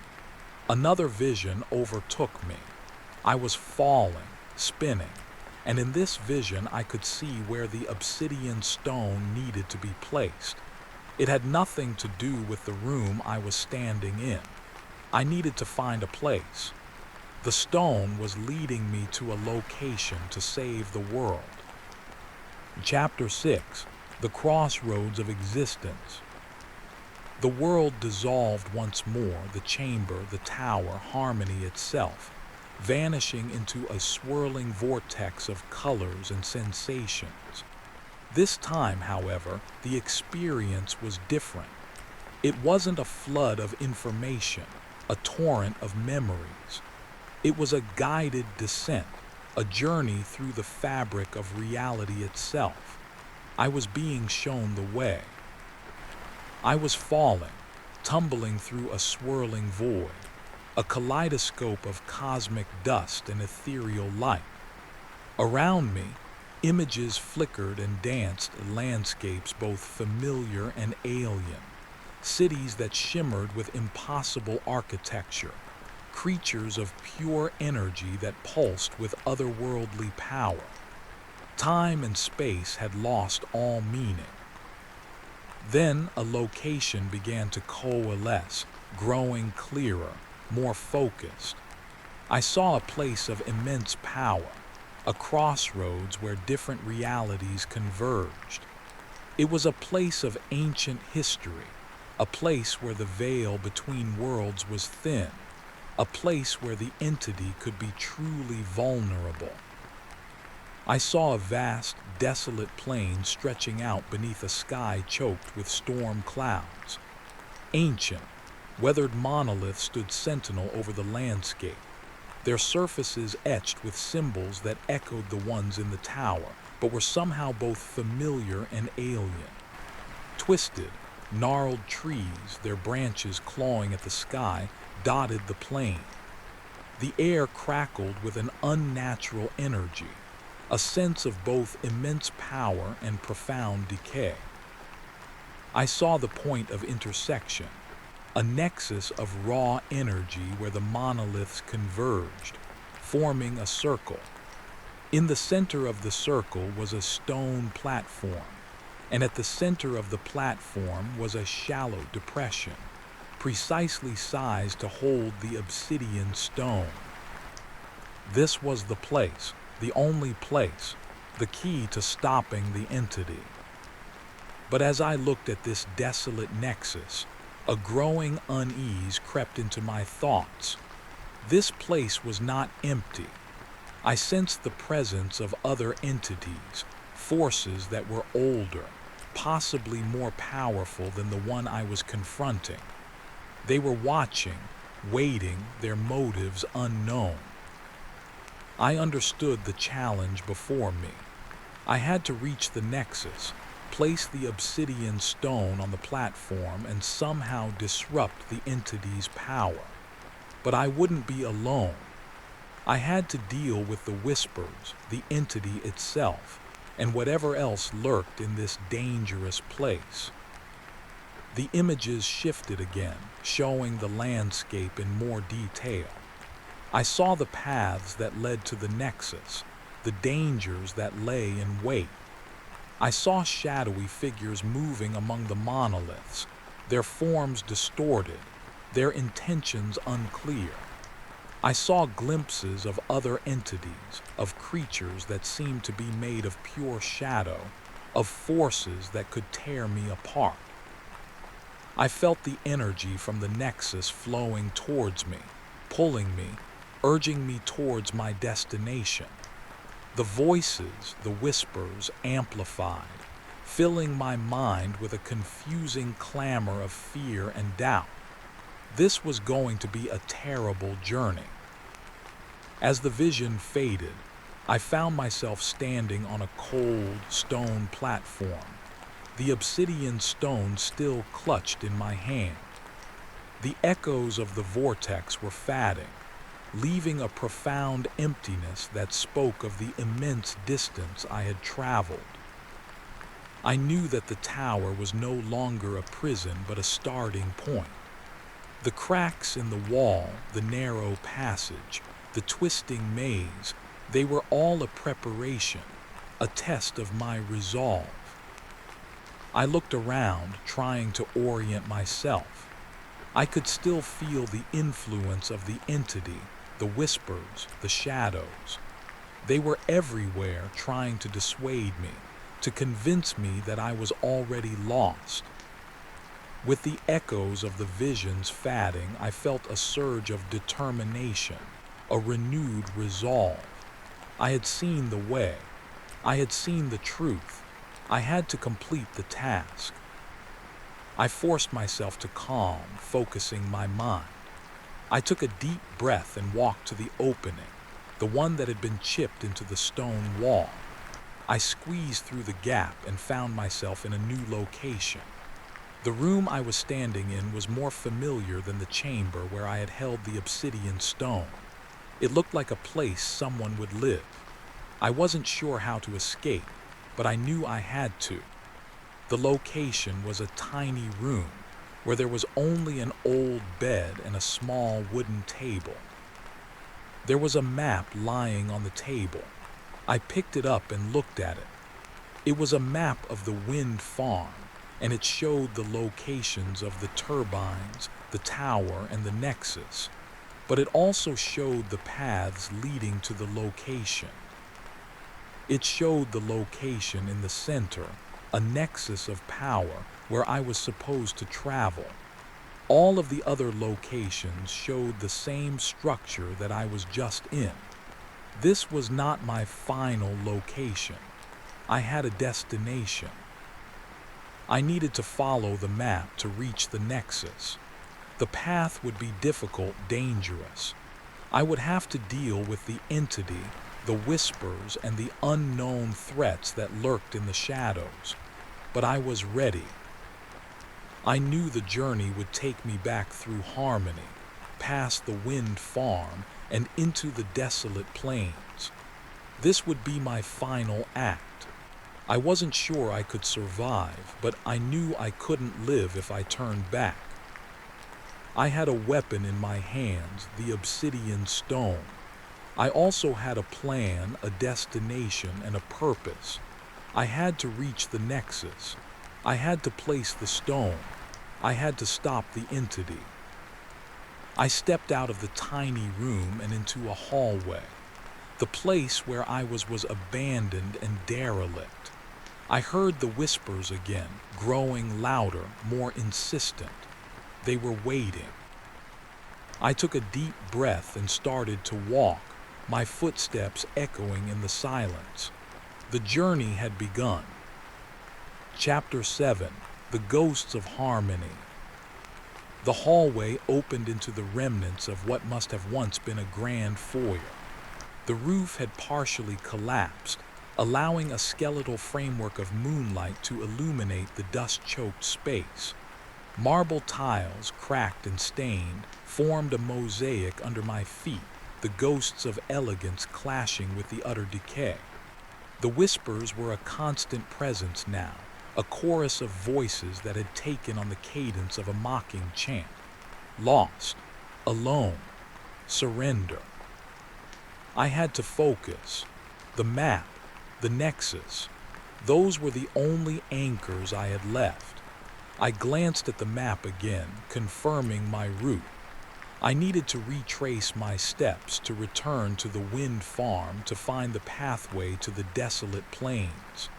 Another vision overtook me. I was falling, spinning, and in this vision I could see where the obsidian stone needed to be placed. It had nothing to do with the room I was standing in. I needed to find a place. The stone was leading me to a location to save the world. Chapter 6: The Crossroads of Existence. The world dissolved once more, the chamber, the tower, harmony itself, vanishing into a swirling vortex of colors and sensations. This time, however, the experience was different. It wasn't a flood of information, a torrent of memories. It was a guided descent, a journey through the fabric of reality itself. I was being shown the way. I was falling, tumbling through a swirling void, a kaleidoscope of cosmic dust and ethereal light. Around me, images flickered and danced, landscapes both familiar and alien, cities that shimmered with impossible architecture, creatures of pure energy that pulsed with otherworldly power. Time and space had lost all meaning. Then a location began to coalesce, growing clearer, more focused. I saw a place of immense power, a crossroads where different realities converged. It was a place of ancient history, a place where the veil between worlds was thin, a place where the entity could be truly vulnerable. I saw a vast, desolate plain stretching out beneath a sky choked with storm clouds. Ancient, weathered monoliths stood sentinel over the landscape, their surfaces etched with symbols that echoed the ones in the tower, but were somehow both familiar and alien. Twisted, gnarled trees, their branches clawing at the sky, dotted the plain. The air crackled with an unnatural energy, a sense of both immense power and profound decay. I saw the point of intersection, a nexus of raw energy where the monoliths converged, forming a circle. In the center of the circle was a stone platform, and at the center of the platform was a shallow depression, precisely sized to hold the obsidian stone. This was the place, the only place, the key to stopping the entity. But as I looked at this desolate nexus, a growing unease crept into my thoughts. This place was not empty. I sensed the presence of other entities, forces that were older, possibly more powerful than the one I was confronting. They were watching, waiting, their motives unknown. I understood the challenge before me. I had to reach the nexus, place the obsidian stone on the platform, and somehow disrupt the entity's power. But I wouldn't be alone. I had to deal with the whispers, the entity itself, and whatever else lurked in this dangerous place. The images shifted again, showing the landscape in more detail. I saw the paths that led to the nexus, the dangers that lay in wait. I saw shadowy figures moving among the monoliths, their forms distorted, their intentions unclear. I saw glimpses of other entities, of creatures that seemed to be made of pure shadow, of forces that could tear me apart. I felt the energy from the nexus flowing towards me, pulling me, urging me towards my destination. The voices, the whispers, amplified, filling my mind with a confusing clamor of fear and doubt. This was going to be a terrible journey. As the vision faded, I found myself standing on a cold stone platform, the obsidian stone still clutched in my hand. The echoes of the vortex were fading, leaving a profound emptiness that spoke of the immense distance I had traveled. I knew that the tower was no longer a prison but a starting point. The cracks in the wall, the narrow passage, the twisting maze, they were all a preparation, a test of my resolve. I looked around, trying to orient myself. I could still feel the influence of the entity, the whispers, the shadows. They were everywhere, trying to dissuade me, to convince me that I was already lost. With the echoes of the visions fading, I felt a surge of determination, a renewed resolve. I had seen the way. I had seen the truth. I had to complete the task. I forced myself to calm, focusing my mind. I took a deep breath and walked to the opening, the one that had been chipped into the stone wall. I squeezed through the gap and found myself in a new location. The room I was standing in was more familiar than the chamber where I had held the obsidian stone. It looked like a place someone would live. I wasn't sure how to escape, but I knew I had to. The location was a tiny room where there was only an old bed and a small wooden table. There was a map lying on the table. I picked it up and looked at it. It was a map of the wind farm, and it showed the locations of the turbines, the tower, and the nexus. But it also showed the paths leading to the location. It showed the location in the center, a nexus of power where I was supposed to travel. All of the other locations showed the same structure that I was just in. This was not my final location. I had a destination. I needed to follow the map to reach the nexus. The path would be difficult, dangerous. I would have to deal with the entity, the whispers, and the unknown threats that lurked in the shadows. But I was ready. I knew the journey would take me back through Harmony, past the wind farm, and into the desolate plains. This would be my final act. I wasn't sure I could survive, but I knew I couldn't live if I turned back. I had a weapon in my hands, the obsidian stone. I also had a plan, a destination, and a purpose. I had to reach the nexus. I had to place the stone. I had to stop the entity. I stepped out of the tiny room and into a hallway. The place where I was abandoned and derelict. I heard the whispers again, growing louder, more insistent. They were waiting. I took a deep breath and started to walk, my footsteps echoing in the silence. The journey had begun. Chapter 7: The Ghosts of Harmony. The hallway opened into the remnants of what must have once been a grand foyer. The roof had partially collapsed, allowing a skeletal framework of moonlight to illuminate the dust-choked space. Marble tiles, cracked and stained, formed a mosaic under my feet, the ghosts of elegance clashing with the utter decay. The whispers were a constant presence now, a chorus of voices that had taken on the cadence of a mocking chant. Lost, alone, surrender. I had to focus. The map, the nexus, those were the only anchors I had left. I glanced at the map again, confirming my route. I needed to retrace my steps to return to the wind farm to find the pathway to the desolate plains.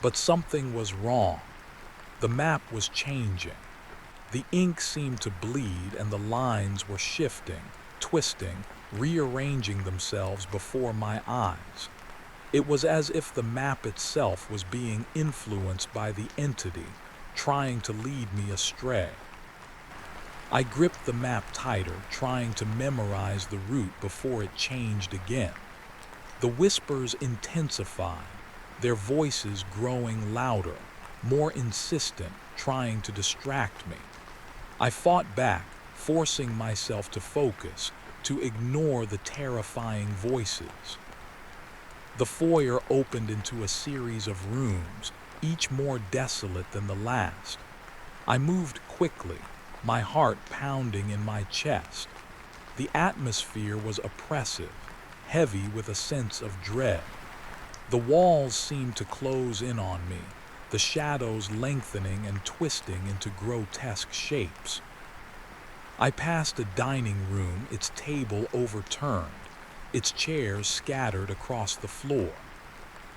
But something was wrong. The map was changing. The ink seemed to bleed and the lines were shifting, twisting, rearranging themselves before my eyes. It was as if the map itself was being influenced by the entity, trying to lead me astray. I gripped the map tighter, trying to memorize the route before it changed again. The whispers intensified, their voices growing louder, more insistent, trying to distract me. I fought back, forcing myself to focus, to ignore the terrifying voices. The foyer opened into a series of rooms, each more desolate than the last. I moved quickly, my heart pounding in my chest. The atmosphere was oppressive, heavy with a sense of dread. The walls seemed to close in on me, the shadows lengthening and twisting into grotesque shapes. I passed a dining room, its table overturned, its chairs scattered across the floor.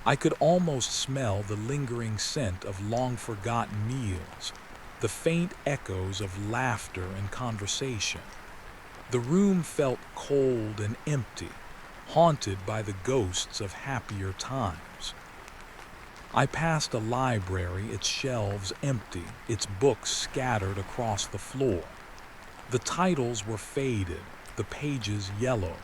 I could almost smell the lingering scent of long-forgotten meals, the faint echoes of laughter and conversation. The room felt cold and empty, haunted by the ghosts of happier times. I passed a library, its shelves empty, its books scattered across the floor. The titles were faded, the pages yellow.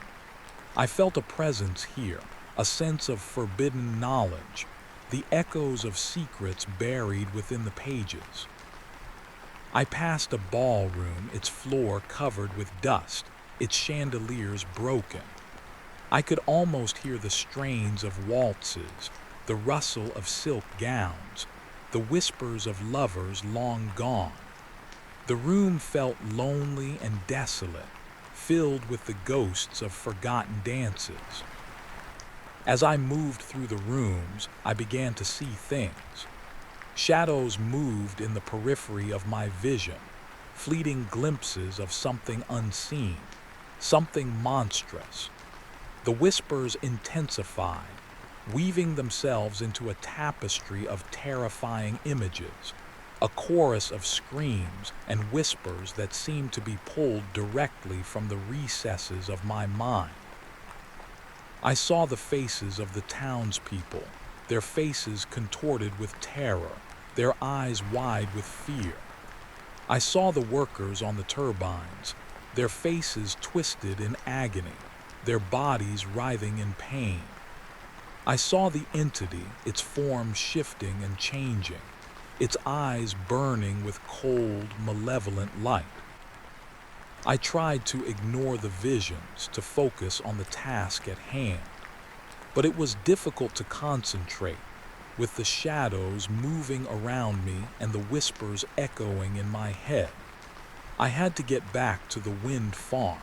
I felt a presence here, a sense of forbidden knowledge, the echoes of secrets buried within the pages. I passed a ballroom, its floor covered with dust, its chandeliers broken. I could almost hear the strains of waltzes, the rustle of silk gowns, the whispers of lovers long gone. The room felt lonely and desolate, filled with the ghosts of forgotten dances. As I moved through the rooms, I began to see things. Shadows moved in the periphery of my vision, fleeting glimpses of something unseen, something monstrous. The whispers intensified, weaving themselves into a tapestry of terrifying images, a chorus of screams and whispers that seemed to be pulled directly from the recesses of my mind. I saw the faces of the townspeople, their faces contorted with terror, their eyes wide with fear. I saw the workers on the turbines, their faces twisted in agony, their bodies writhing in pain. I saw the entity, its form shifting and changing, its eyes burning with cold, malevolent light. I tried to ignore the visions, to focus on the task at hand, but it was difficult to concentrate, with the shadows moving around me and the whispers echoing in my head. I had to get back to the wind farm.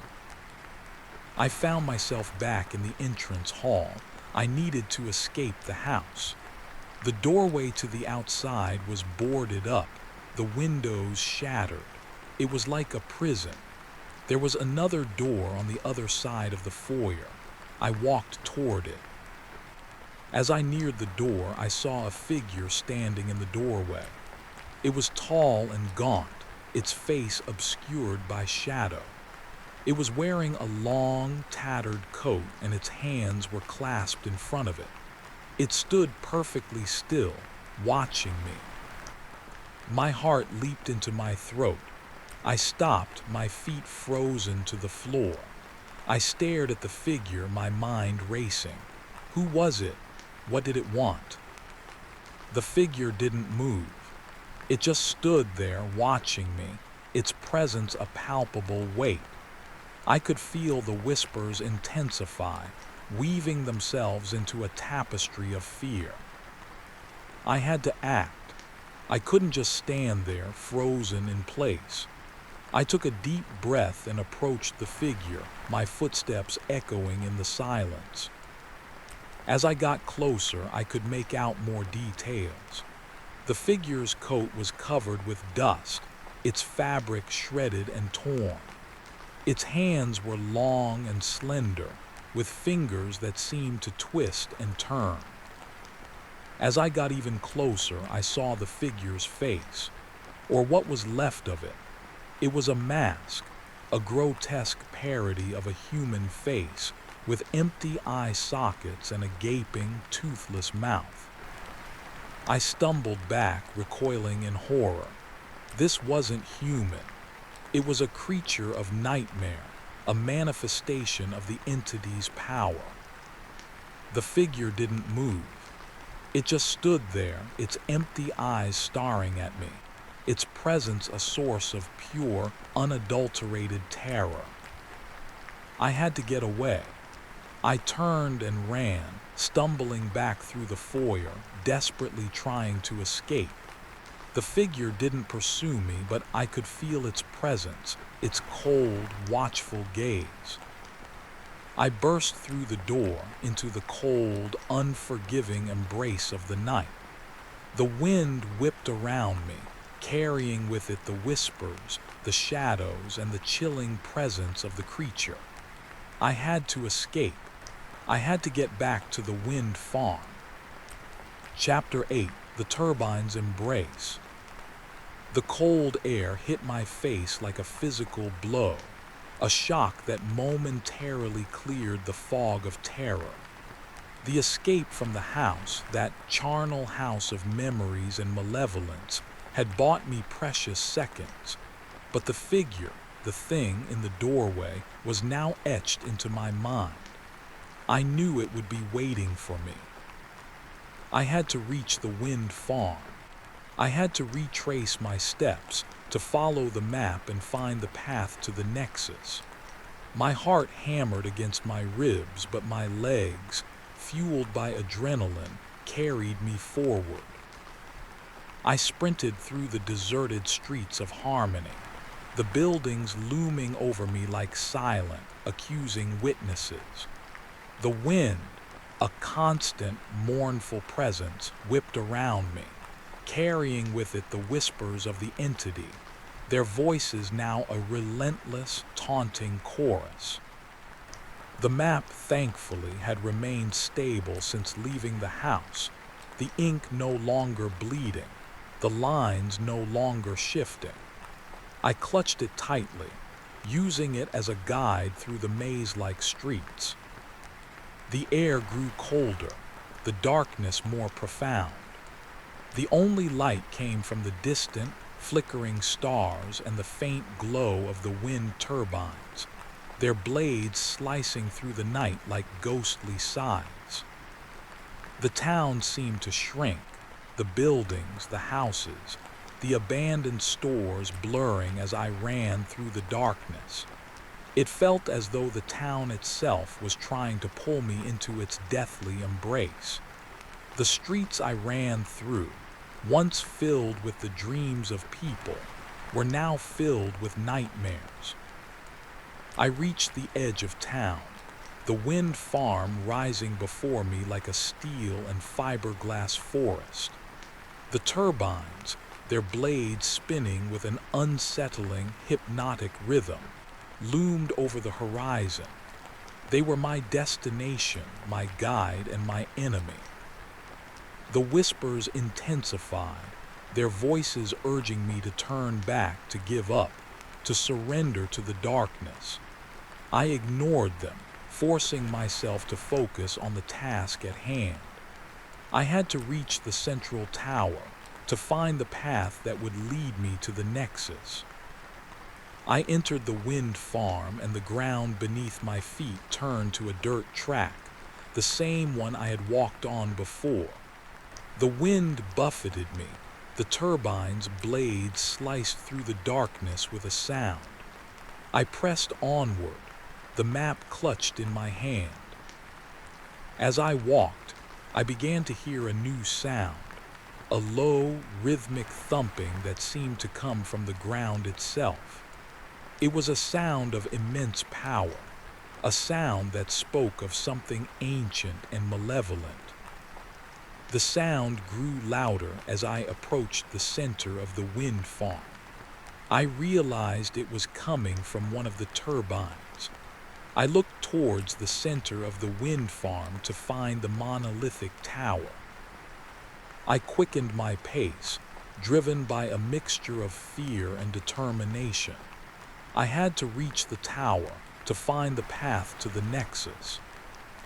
I found myself back in the entrance hall. I needed to escape the house. The doorway to the outside was boarded up, the windows shattered. It was like a prison. There was another door on the other side of the foyer. I walked toward it. As I neared the door, I saw a figure standing in the doorway. It was tall and gaunt, its face obscured by shadow. It was wearing a long, tattered coat, and its hands were clasped in front of it. It stood perfectly still, watching me. My heart leaped into my throat. I stopped, my feet frozen to the floor. I stared at the figure, my mind racing. Who was it? What did it want? The figure didn't move. It just stood there, watching me, its presence a palpable weight. I could feel the whispers intensify, weaving themselves into a tapestry of fear. I had to act. I couldn't just stand there, frozen in place. I took a deep breath and approached the figure, my footsteps echoing in the silence. As I got closer, I could make out more details. The figure's coat was covered with dust, its fabric shredded and torn. Its hands were long and slender, with fingers that seemed to twist and turn. As I got even closer, I saw the figure's face, or what was left of it. It was a mask, a grotesque parody of a human face, with empty eye sockets and a gaping, toothless mouth. I stumbled back, recoiling in horror. This wasn't human. It was a creature of nightmare, a manifestation of the entity's power. The figure didn't move. It just stood there, its empty eyes staring at me, its presence a source of pure, unadulterated terror. I had to get away. I turned and ran, stumbling back through the foyer, desperately trying to escape. The figure didn't pursue me, but I could feel its presence, its cold, watchful gaze. I burst through the door into the cold, unforgiving embrace of the night. The wind whipped around me, carrying with it the whispers, the shadows, and the chilling presence of the creature. I had to escape. I had to get back to the wind farm. Chapter 8: The Turbines' Embrace. The cold air hit my face like a physical blow, a shock that momentarily cleared the fog of terror. The escape from the house, that charnel house of memories and malevolence, had bought me precious seconds, but the figure, the thing in the doorway, was now etched into my mind. I knew it would be waiting for me. I had to reach the wind farm. I had to retrace my steps, to follow the map and find the path to the nexus. My heart hammered against my ribs, but my legs, fueled by adrenaline, carried me forward. I sprinted through the deserted streets of Harmony, the buildings looming over me like silent, accusing witnesses. The wind, a constant, mournful presence, whipped around me, carrying with it the whispers of the entity, their voices now a relentless, taunting chorus. The map, thankfully, had remained stable since leaving the house, the ink no longer bleeding, the lines no longer shifting. I clutched it tightly, using it as a guide through the maze-like streets. The air grew colder, the darkness more profound. The only light came from the distant, flickering stars and the faint glow of the wind turbines, their blades slicing through the night like ghostly scythes. The town seemed to shrink, the buildings, the houses, the abandoned stores blurring as I ran through the darkness. It felt as though the town itself was trying to pull me into its deathly embrace. The streets I ran through, once filled with the dreams of people, were now filled with nightmares. I reached the edge of town, the wind farm rising before me like a steel and fiberglass forest. The turbines, their blades spinning with an unsettling, hypnotic rhythm, loomed over the horizon. They were my destination, my guide, and my enemy. The whispers intensified, their voices urging me to turn back, to give up, to surrender to the darkness. I ignored them, forcing myself to focus on the task at hand. I had to reach the central tower, to find the path that would lead me to the nexus. I entered the wind farm, and the ground beneath my feet turned to a dirt track, the same one I had walked on before. The wind buffeted me, the turbine's blades sliced through the darkness with a sound. I pressed onward, the map clutched in my hand. As I walked, I began to hear a new sound, a low, rhythmic thumping that seemed to come from the ground itself. It was a sound of immense power, a sound that spoke of something ancient and malevolent. The sound grew louder as I approached the center of the wind farm. I realized it was coming from one of the turbines. I looked towards the center of the wind farm to find the monolithic tower. I quickened my pace, driven by a mixture of fear and determination. I had to reach the tower, to find the path to the nexus.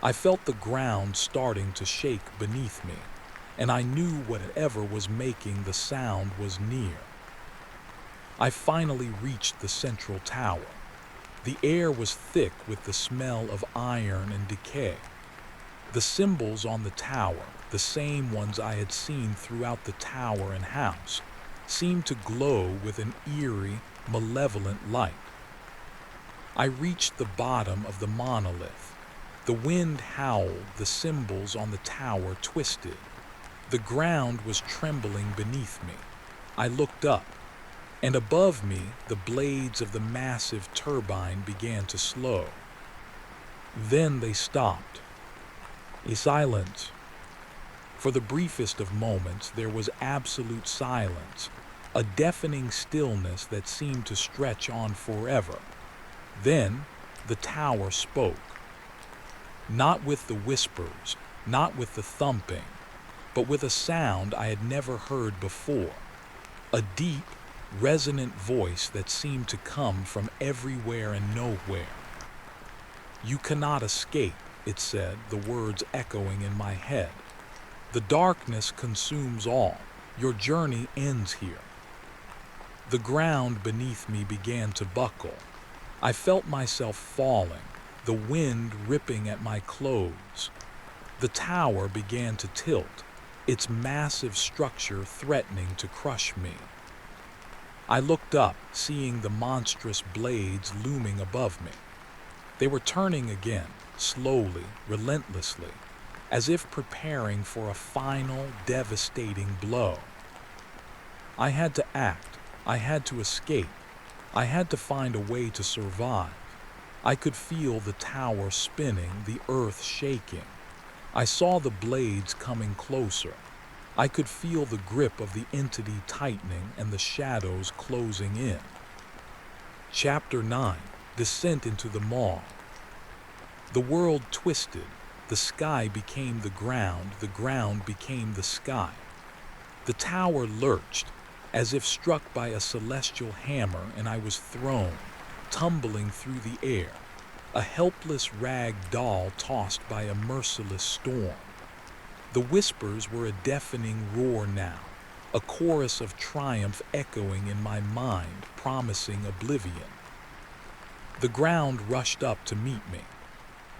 I felt the ground starting to shake beneath me, and I knew whatever was making the sound was near. I finally reached the central tower. The air was thick with the smell of iron and decay. The symbols on the tower, the same ones I had seen throughout the tower and house, seemed to glow with an eerie, malevolent light. I reached the bottom of the monolith. The wind howled, the symbols on the tower twisted. The ground was trembling beneath me. I looked up, and above me the blades of the massive turbine began to slow. Then they stopped. A silence. For the briefest of moments there was absolute silence, a deafening stillness that seemed to stretch on forever. Then the tower spoke. Not with the whispers, not with the thumping, but with a sound I had never heard before. A deep, resonant voice that seemed to come from everywhere and nowhere. You cannot escape, it said, the words echoing in my head. The darkness consumes all. Your journey ends here. The ground beneath me began to buckle. I felt myself falling, the wind ripping at my clothes. The tower began to tilt, its massive structure threatening to crush me. I looked up, seeing the monstrous blades looming above me. They were turning again, slowly, relentlessly, as if preparing for a final, devastating blow. I had to act. I had to escape. I had to find a way to survive. I could feel the tower spinning, the earth shaking. I saw the blades coming closer. I could feel the grip of the entity tightening and the shadows closing in. Chapter 9: Descent into the Maw. The world twisted. The sky became the ground became the sky. The tower lurched, as if struck by a celestial hammer, and I was thrown, tumbling through the air, a helpless rag doll tossed by a merciless storm. The whispers were a deafening roar now, a chorus of triumph echoing in my mind, promising oblivion. The ground rushed up to meet me.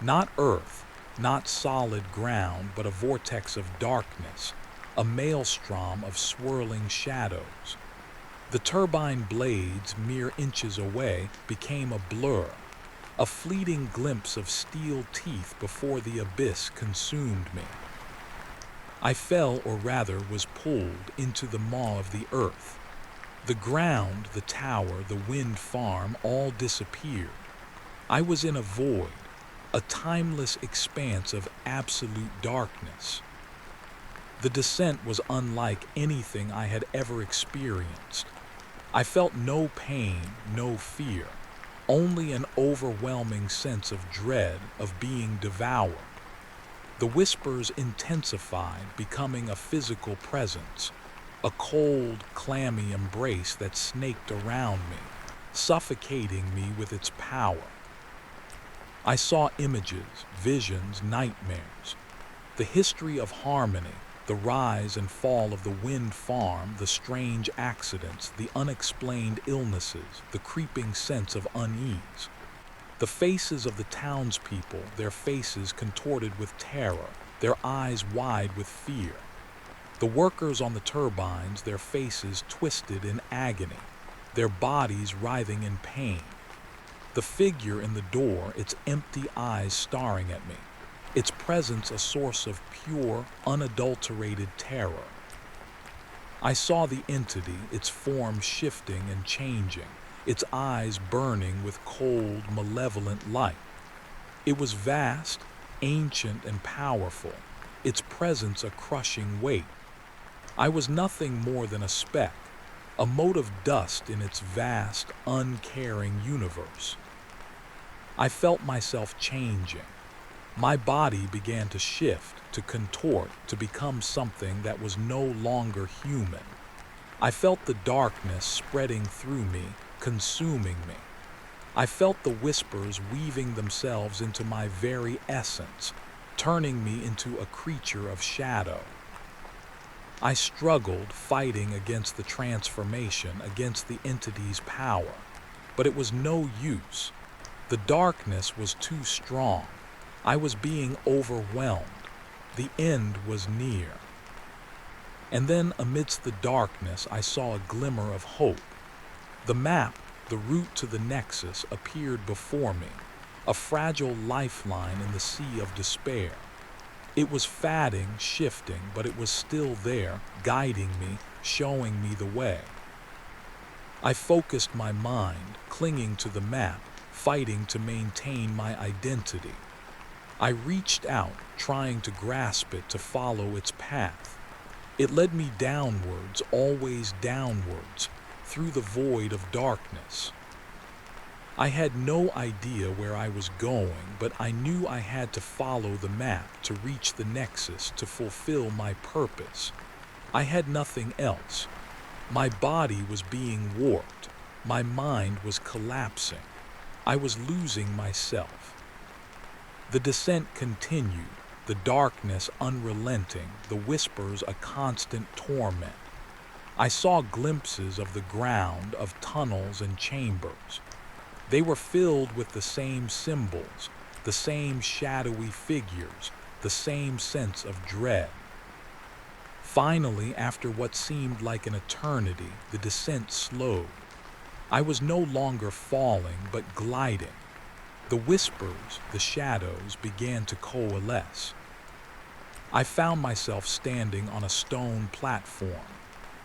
Not earth, not solid ground, but a vortex of darkness, a maelstrom of swirling shadows. The turbine blades, mere inches away, became a blur, a fleeting glimpse of steel teeth before the abyss consumed me. I fell, or rather was pulled, into the maw of the earth. The ground, the tower, the wind farm, all disappeared. I was in a void, a timeless expanse of absolute darkness. The descent was unlike anything I had ever experienced. I felt no pain, no fear, only an overwhelming sense of dread, of being devoured. The whispers intensified, becoming a physical presence, a cold, clammy embrace that snaked around me, suffocating me with its power. I saw images, visions, nightmares. The history of harmony, the rise and fall of the wind farm, the strange accidents, the unexplained illnesses, the creeping sense of unease. The faces of the townspeople, their faces contorted with terror, their eyes wide with fear. The workers on the turbines, their faces twisted in agony, their bodies writhing in pain. The figure in the door, its empty eyes staring at me, its presence a source of pure, unadulterated terror. I saw the entity, its form shifting and changing, its eyes burning with cold, malevolent light. It was vast, ancient, and powerful, its presence a crushing weight. I was nothing more than a speck, a mote of dust in its vast, uncaring universe. I felt myself changing. My body began to shift, to contort, to become something that was no longer human. I felt the darkness spreading through me, consuming me. I felt the whispers weaving themselves into my very essence, turning me into a creature of shadow. I struggled, fighting against the transformation, against the entity's power, but it was no use. The darkness was too strong. I was being overwhelmed. The end was near. And then, amidst the darkness, I saw a glimmer of hope. The map, the route to the nexus, appeared before me, a fragile lifeline in the sea of despair. It was fading, shifting, but it was still there, guiding me, showing me the way. I focused my mind, clinging to the map, fighting to maintain my identity. I reached out, trying to grasp it, to follow its path. It led me downwards, always downwards, through the void of darkness. I had no idea where I was going, but I knew I had to follow the map to reach the nexus, to fulfill my purpose. I had nothing else. My body was being warped. My mind was collapsing. I was losing myself. The descent continued, the darkness unrelenting, the whispers a constant torment. I saw glimpses of the ground, of tunnels and chambers. They were filled with the same symbols, the same shadowy figures, the same sense of dread. Finally, after what seemed like an eternity, the descent slowed. I was no longer falling, but gliding. The whispers, the shadows, began to coalesce. I found myself standing on a stone platform,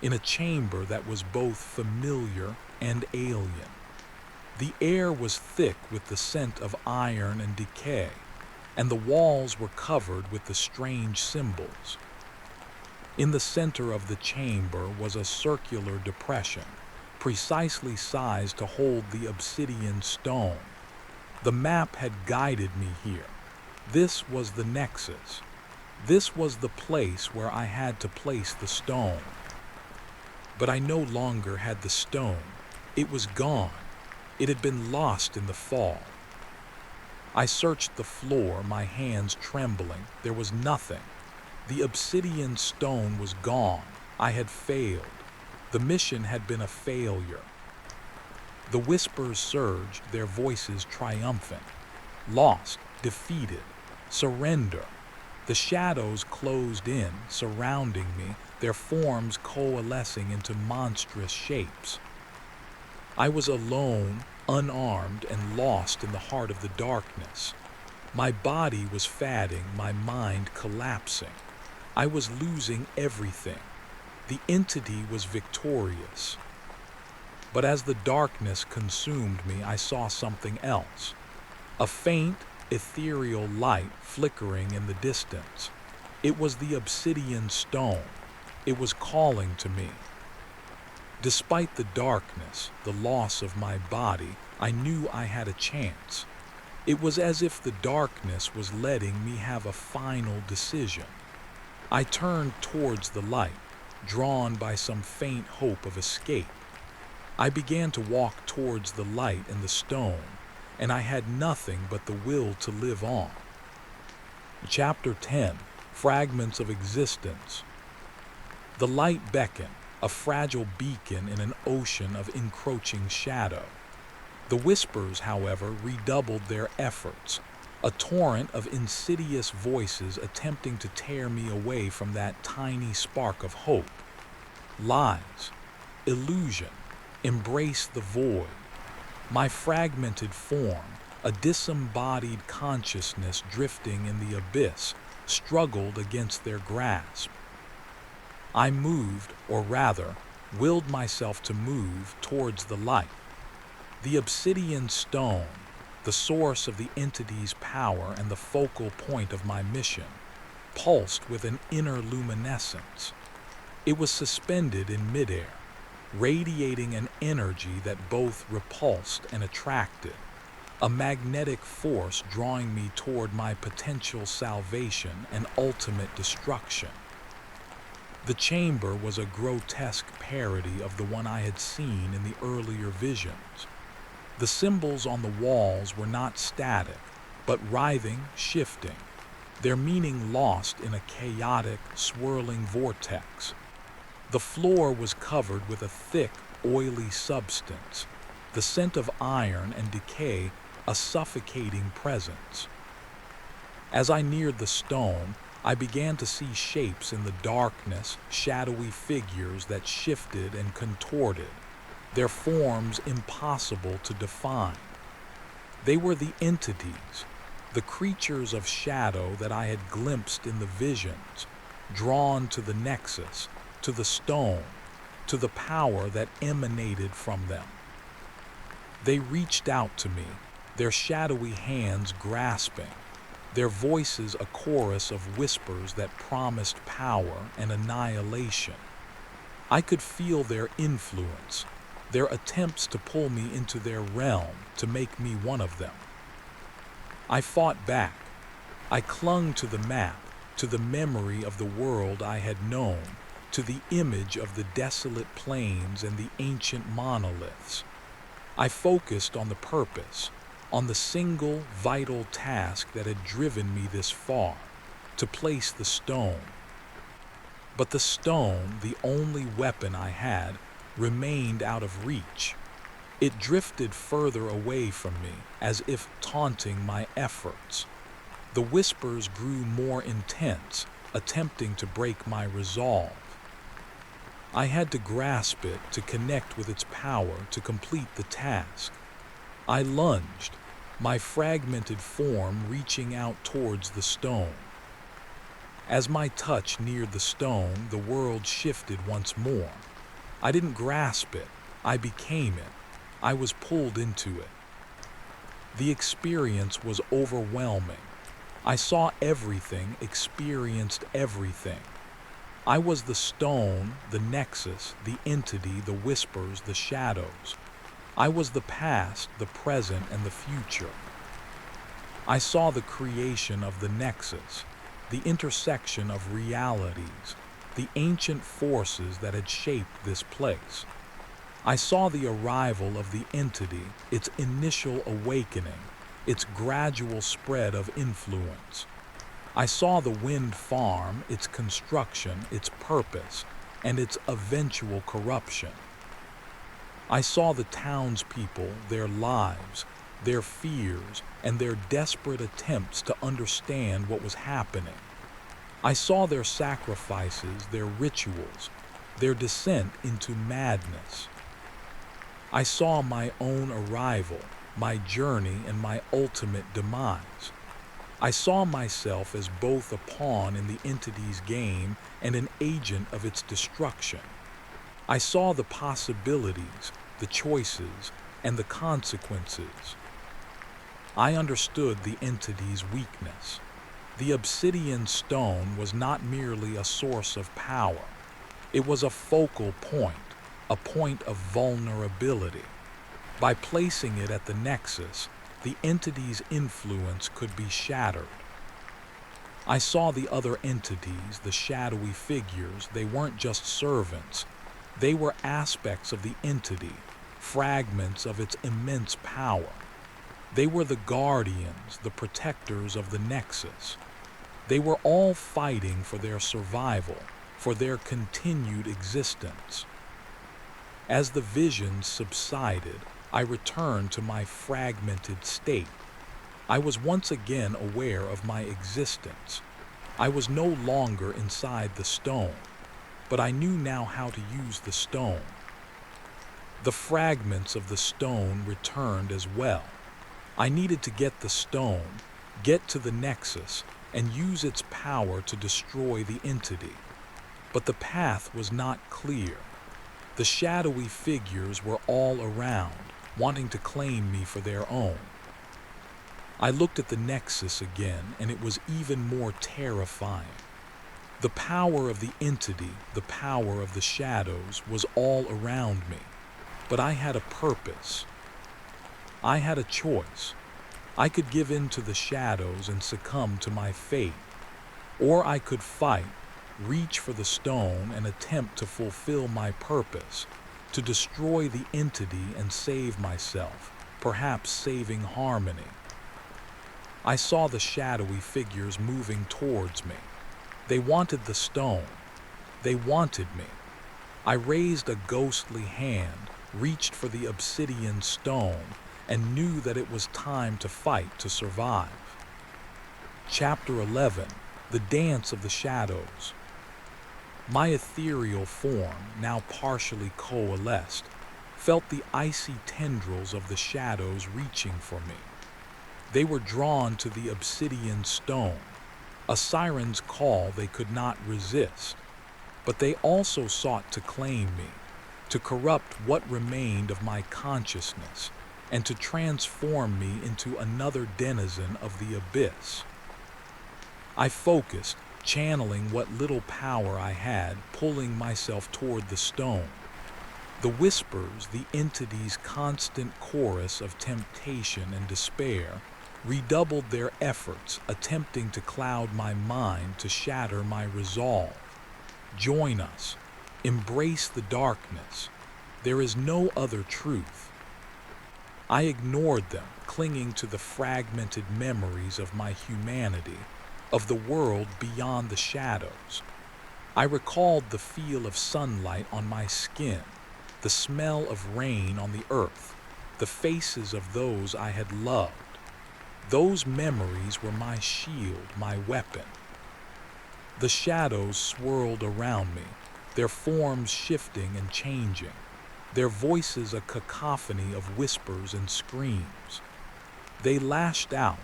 in a chamber that was both familiar and alien. The air was thick with the scent of iron and decay, and the walls were covered with the strange symbols. In the center of the chamber was a circular depression, precisely sized to hold the obsidian stone. The map had guided me here. This was the nexus. This was the place where I had to place the stone. But I no longer had the stone. It was gone. It had been lost in the fall. I searched the floor, my hands trembling. There was nothing. The obsidian stone was gone. I had failed. The mission had been a failure. The whispers surged, their voices triumphant. Lost, defeated, surrender. The shadows closed in, surrounding me, their forms coalescing into monstrous shapes. I was alone, unarmed, and lost in the heart of the darkness. My body was fading, my mind collapsing. I was losing everything. The entity was victorious. But as the darkness consumed me, I saw something else. A faint, ethereal light flickering in the distance. It was the obsidian stone. It was calling to me. Despite the darkness, the loss of my body, I knew I had a chance. It was as if the darkness was letting me have a final decision. I turned towards the light, drawn by some faint hope of escape. I began to walk towards the light and the stone, and I had nothing but the will to live on. Chapter 10. Fragments of Existence. The light beckoned, a fragile beacon in an ocean of encroaching shadow. The whispers, however, redoubled their efforts, a torrent of insidious voices attempting to tear me away from that tiny spark of hope. Lies, illusion, embrace the void. My fragmented form, a disembodied consciousness drifting in the abyss, struggled against their grasp. I moved, or rather, willed myself to move towards the light. The obsidian stone, the source of the entity's power and the focal point of my mission, pulsed with an inner luminescence. It was suspended in midair, radiating an energy that both repulsed and attracted, a magnetic force drawing me toward my potential salvation and ultimate destruction. The chamber was a grotesque parody of the one I had seen in the earlier visions. The symbols on the walls were not static, but writhing, shifting, their meaning lost in a chaotic, swirling vortex. The floor was covered with a thick, oily substance, the scent of iron and decay, a suffocating presence. As I neared the stone, I began to see shapes in the darkness, shadowy figures that shifted and contorted, their forms impossible to define. They were the entities, the creatures of shadow that I had glimpsed in the visions, drawn to the nexus, to the stone, to the power that emanated from them. They reached out to me, their shadowy hands grasping, their voices a chorus of whispers that promised power and annihilation. I could feel their influence, their attempts to pull me into their realm, to make me one of them. I fought back. I clung to the map, to the memory of the world I had known, to the image of the desolate plains and the ancient monoliths. I focused on the purpose, on the single vital task that had driven me this far, to place the stone. But the stone, the only weapon I had, remained out of reach. It drifted further away from me, as if taunting my efforts. The whispers grew more intense, attempting to break my resolve. I had to grasp it, to connect with its power, to complete the task. I lunged, my fragmented form reaching out towards the stone. As my touch neared the stone, the world shifted once more. I didn't grasp it, I became it. I was pulled into it. The experience was overwhelming. I saw everything, experienced everything. I was the stone, the nexus, the entity, the whispers, the shadows. I was the past, the present, and the future. I saw the creation of the nexus, the intersection of realities, the ancient forces that had shaped this place. I saw the arrival of the entity, its initial awakening, its gradual spread of influence. I saw the wind farm, its construction, its purpose, and its eventual corruption. I saw the townspeople, their lives, their fears, and their desperate attempts to understand what was happening. I saw their sacrifices, their rituals, their descent into madness. I saw my own arrival, my journey, and my ultimate demise. I saw myself as both a pawn in the entity's game and an agent of its destruction. I saw the possibilities, the choices, and the consequences. I understood the entity's weakness. The obsidian stone was not merely a source of power. It was a focal point, a point of vulnerability. By placing it at the nexus, the entity's influence could be shattered. I saw the other entities, the shadowy figures. They weren't just servants. They were aspects of the entity, fragments of its immense power. They were the guardians, the protectors of the nexus. They were all fighting for their survival, for their continued existence. As the visions subsided, I returned to my fragmented state. I was once again aware of my existence. I was no longer inside the stone, but I knew now how to use the stone. The fragments of the stone returned as well. I needed to get the stone, get to the nexus, and use its power to destroy the entity. But the path was not clear. The shadowy figures were all around, wanting to claim me for their own. I looked at the nexus again, and it was even more terrifying. The power of the entity, the power of the shadows, was all around me. But I had a purpose. I had a choice. I could give in to the shadows and succumb to my fate, or I could fight, reach for the stone, and attempt to fulfill my purpose, to destroy the entity and save myself, perhaps saving harmony. I saw the shadowy figures moving towards me. They wanted the stone. They wanted me. I raised a ghostly hand, reached for the obsidian stone, and knew that it was time to fight to survive. Chapter 11: The Dance of the Shadows. My ethereal form, now partially coalesced, felt the icy tendrils of the shadows reaching for me. They were drawn to the obsidian stone, a siren's call they could not resist. But they also sought to claim me, to corrupt what remained of my consciousness, and to transform me into another denizen of the abyss. I focused, channeling what little power I had, pulling myself toward the stone. The whispers, the entity's constant chorus of temptation and despair, redoubled their efforts, attempting to cloud my mind, to shatter my resolve. Join us. Embrace the darkness. There is no other truth. I ignored them, clinging to the fragmented memories of my humanity, of the world beyond the shadows. I recalled the feel of sunlight on my skin, the smell of rain on the earth, the faces of those I had loved. Those memories were my shield, my weapon. The shadows swirled around me, their forms shifting and changing, their voices a cacophony of whispers and screams. They lashed out,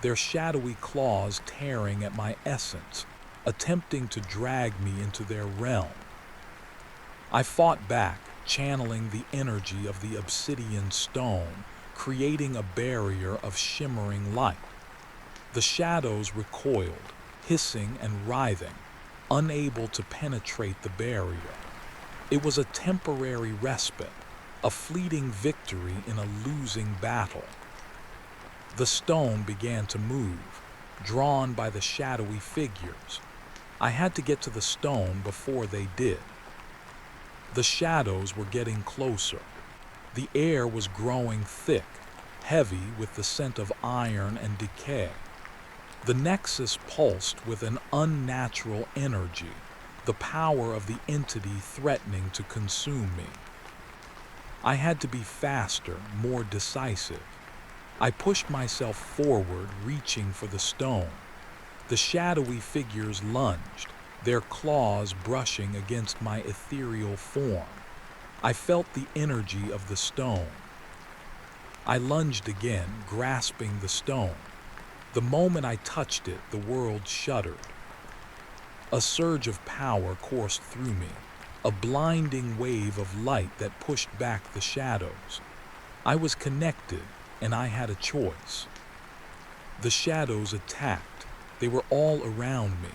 their shadowy claws tearing at my essence, attempting to drag me into their realm. I fought back, channeling the energy of the obsidian stone, creating a barrier of shimmering light. The shadows recoiled, hissing and writhing, unable to penetrate the barrier. It was a temporary respite, a fleeting victory in a losing battle. The stone began to move, drawn by the shadowy figures. I had to get to the stone before they did. The shadows were getting closer. The air was growing thick, heavy with the scent of iron and decay. The nexus pulsed with an unnatural energy, the power of the entity threatening to consume me. I had to be faster, more decisive. I pushed myself forward, reaching for the stone. The shadowy figures lunged, their claws brushing against my ethereal form. I felt the energy of the stone. I lunged again, grasping the stone. The moment I touched it, the world shuddered. A surge of power coursed through me, a blinding wave of light that pushed back the shadows. I was connected, and I had a choice. The shadows attacked. They were all around me.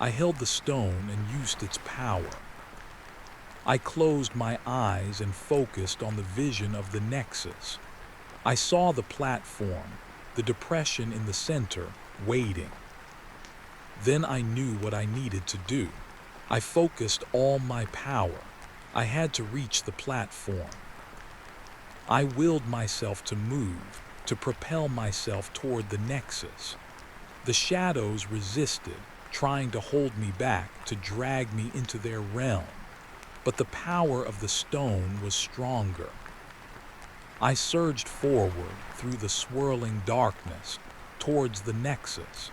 I held the stone and used its power. I closed my eyes and focused on the vision of the nexus. I saw the platform, the depression in the center, waiting. Then I knew what I needed to do. I focused all my power. I had to reach the platform. I willed myself to move, to propel myself toward the nexus. The shadows resisted, trying to hold me back, to drag me into their realm. But the power of the stone was stronger. I surged forward through the swirling darkness, towards the nexus.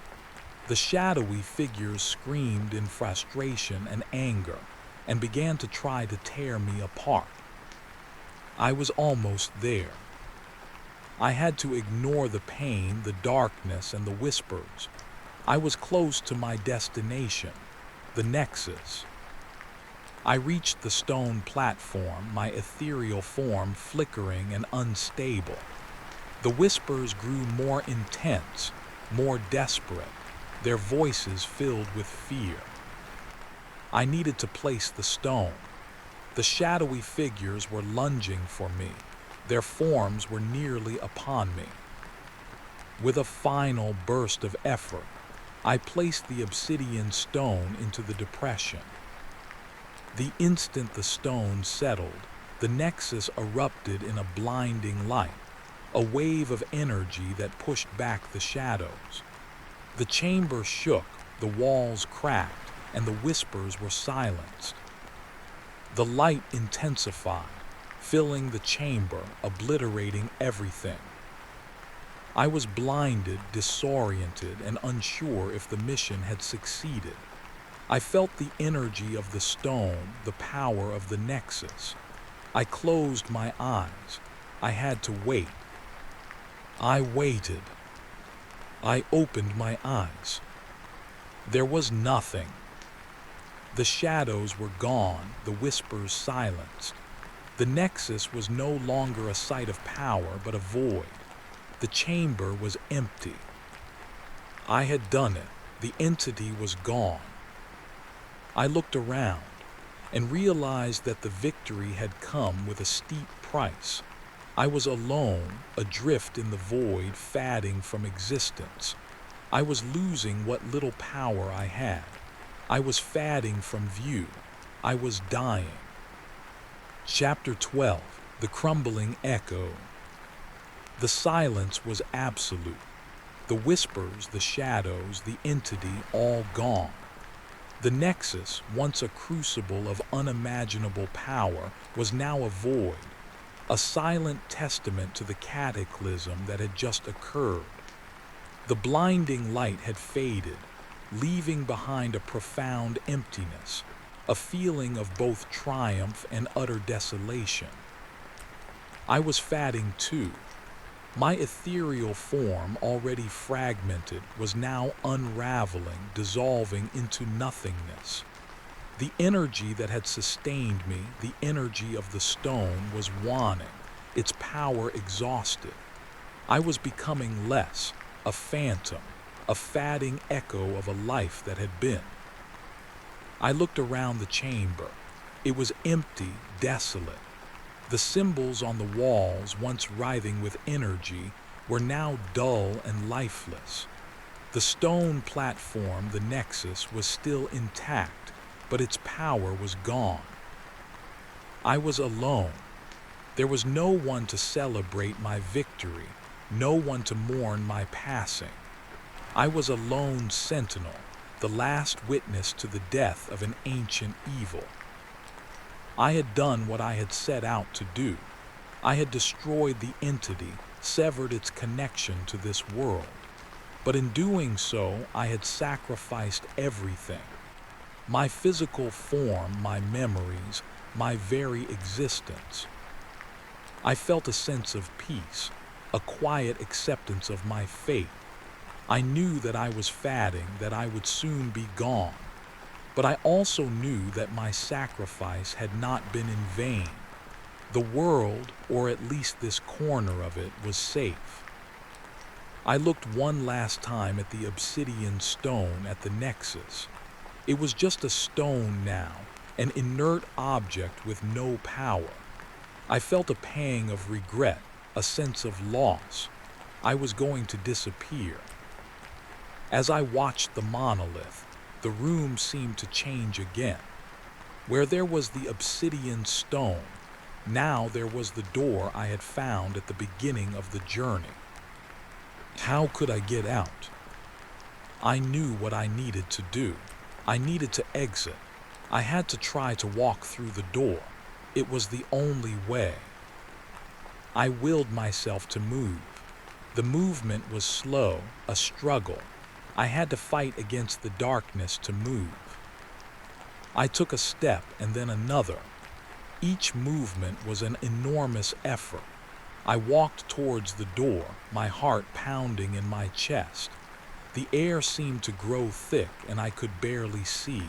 The shadowy figures screamed in frustration and anger, and began to try to tear me apart. I was almost there. I had to ignore the pain, the darkness, and the whispers. I was close to my destination, the nexus. I reached the stone platform, my ethereal form flickering and unstable. The whispers grew more intense, more desperate, their voices filled with fear. I needed to place the stone. The shadowy figures were lunging for me. Their forms were nearly upon me. With a final burst of effort, I placed the obsidian stone into the depression. The instant the stone settled, the nexus erupted in a blinding light, a wave of energy that pushed back the shadows. The chamber shook, the walls cracked, and the whispers were silenced. The light intensified, filling the chamber, obliterating everything. I was blinded, disoriented, and unsure if the mission had succeeded. I felt the energy of the stone, the power of the nexus. I closed my eyes. I had to wait. I waited. I opened my eyes. There was nothing. The shadows were gone, the whispers silenced. The nexus was no longer a site of power, but a void. The chamber was empty. I had done it. The entity was gone. I looked around and realized that the victory had come with a steep price. I was alone, adrift in the void, fading from existence. I was losing what little power I had. I was fading from view. I was dying. Chapter 12. The Crumbling Echo. The silence was absolute. The whispers, the shadows, the entity, all gone. The nexus, once a crucible of unimaginable power, was now a void, a silent testament to the cataclysm that had just occurred. The blinding light had faded, leaving behind a profound emptiness, a feeling of both triumph and utter desolation. I was fading too. My ethereal form, already fragmented, was now unraveling, dissolving into nothingness. The energy that had sustained me, the energy of the stone, was waning, its power exhausted. I was becoming less, a phantom, a fading echo of a life that had been. I looked around the chamber. It was empty, desolate. The symbols on the walls, once writhing with energy, were now dull and lifeless. The stone platform, the nexus, was still intact, but its power was gone. I was alone. There was no one to celebrate my victory, no one to mourn my passing. I was a lone sentinel, the last witness to the death of an ancient evil. I had done what I had set out to do. I had destroyed the entity, severed its connection to this world. But in doing so, I had sacrificed everything. My physical form, my memories, my very existence. I felt a sense of peace, a quiet acceptance of my fate. I knew that I was fading, that I would soon be gone. But I also knew that my sacrifice had not been in vain. The world, or at least this corner of it, was safe. I looked one last time at the obsidian stone at the nexus. It was just a stone now, an inert object with no power. I felt a pang of regret, a sense of loss. I was going to disappear. As I watched the monolith, the room seemed to change again. Where there was the obsidian stone, now there was the door I had found at the beginning of the journey. How could I get out? I knew what I needed to do. I needed to exit. I had to try to walk through the door. It was the only way. I willed myself to move. The movement was slow, a struggle. I had to fight against the darkness to move. I took a step and then another. Each movement was an enormous effort. I walked towards the door, my heart pounding in my chest. The air seemed to grow thick and I could barely see.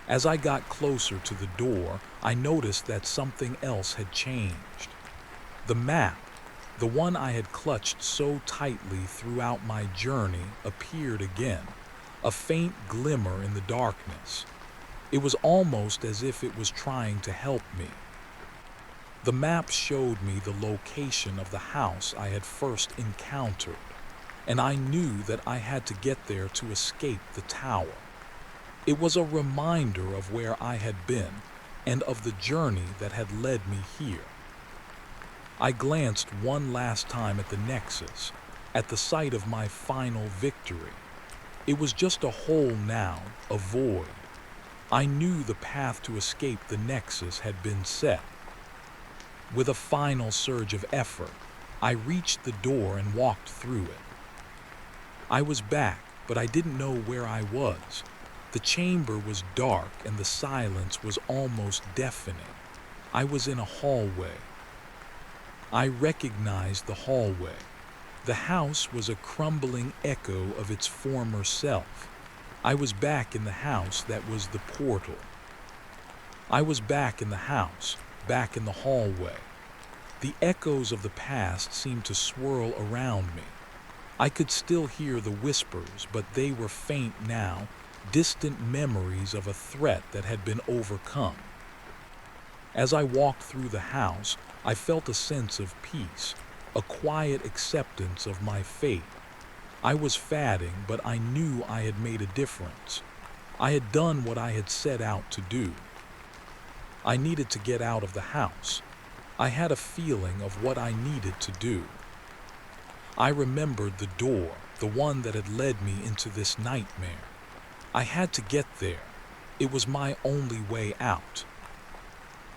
As I got closer to the door, I noticed that something else had changed. The map, the one I had clutched so tightly throughout my journey, appeared again, a faint glimmer in the darkness. It was almost as if it was trying to help me. The map showed me the location of the house I had first encountered, and I knew that I had to get there to escape the tower. It was a reminder of where I had been and of the journey that had led me here. I glanced one last time at the nexus, at the site of my final victory. It was just a hole now, a void. I knew the path to escape the nexus had been set. With a final surge of effort, I reached the door and walked through it. I was back, but I didn't know where I was. The chamber was dark and the silence was almost deafening. I was in a hallway. I recognized the hallway. The house was a crumbling echo of its former self. I was back in the house that was the portal. I was back in the house, back in the hallway. The echoes of the past seemed to swirl around me. I could still hear the whispers, but they were faint now, distant memories of a threat that had been overcome. As I walked through the house, I felt a sense of peace, a quiet acceptance of my fate. I was fading, but I knew I had made a difference. I had done what I had set out to do. I needed to get out of the house. I had a feeling of what I needed to do. I remembered the door, the one that had led me into this nightmare. I had to get there. It was my only way out.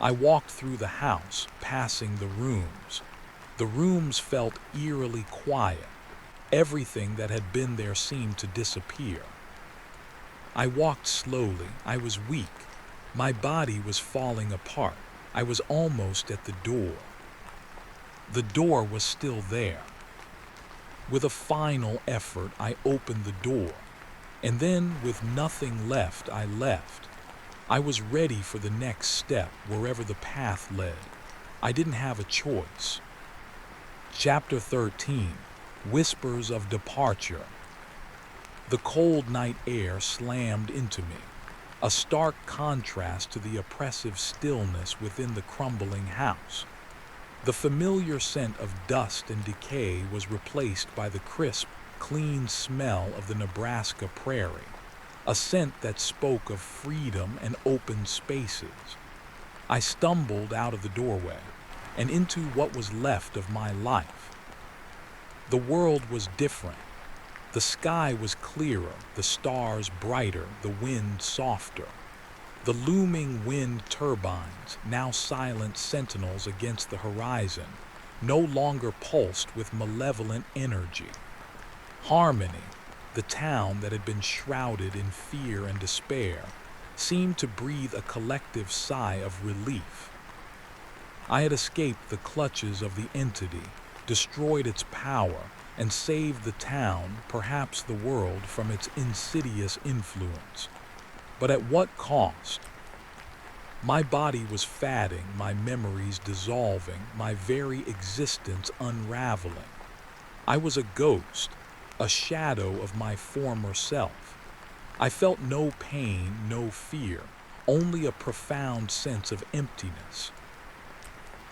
I walked through the house, passing the rooms. The rooms felt eerily quiet. Everything that had been there seemed to disappear. I walked slowly. I was weak. My body was falling apart. I was almost at the door. The door was still there. With a final effort, I opened the door. And then, with nothing left, I left. I was ready for the next step, wherever the path led. I didn't have a choice. Chapter 13. Whispers of Departure. The cold night air slammed into me, a stark contrast to the oppressive stillness within the crumbling house. The familiar scent of dust and decay was replaced by the crisp, clean smell of the Nebraska prairie, a scent that spoke of freedom and open spaces. I stumbled out of the doorway and into what was left of my life. The world was different. The sky was clearer, the stars brighter, the wind softer. The looming wind turbines, now silent sentinels against the horizon, no longer pulsed with malevolent energy. Harmony, the town that had been shrouded in fear and despair, seemed to breathe a collective sigh of relief. I had escaped the clutches of the entity, destroyed its power, and saved the town, perhaps the world, from its insidious influence. But at what cost? My body was fatting, my memories dissolving, my very existence unraveling. I was a ghost, a shadow of my former self. I felt no pain, no fear, only a profound sense of emptiness.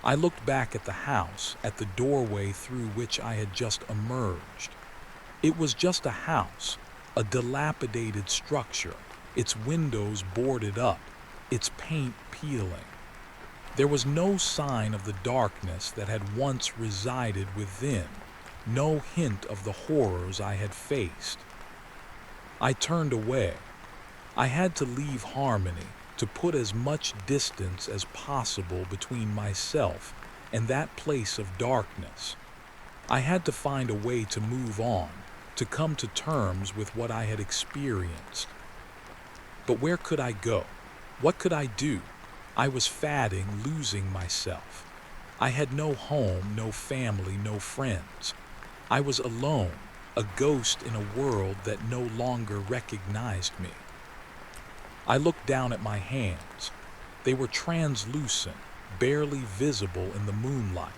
I looked back at the house, at the doorway through which I had just emerged. It was just a house, a dilapidated structure, its windows boarded up, its paint peeling. There was no sign of the darkness that had once resided within, no hint of the horrors I had faced. I turned away. I had to leave Harmony, to put as much distance as possible between myself and that place of darkness. I had to find a way to move on, to come to terms with what I had experienced. But where could I go? What could I do? I was fatting, losing myself. I had no home, no family, no friends. I was alone, a ghost in a world that no longer recognized me. I looked down at my hands. They were translucent, barely visible in the moonlight.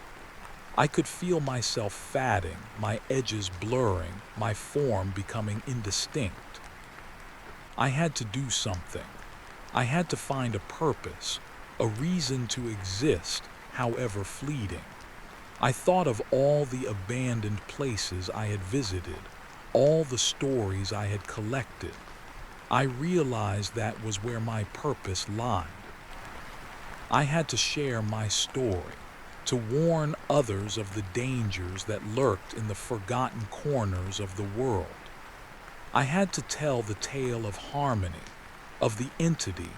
I could feel myself fatting, my edges blurring, my form becoming indistinct. I had to do something. I had to find a purpose, a reason to exist, however fleeting. I thought of all the abandoned places I had visited, all the stories I had collected. I realized that was where my purpose lied. I had to share my story, to warn others of the dangers that lurked in the forgotten corners of the world. I had to tell the tale of Harmony, of the entity,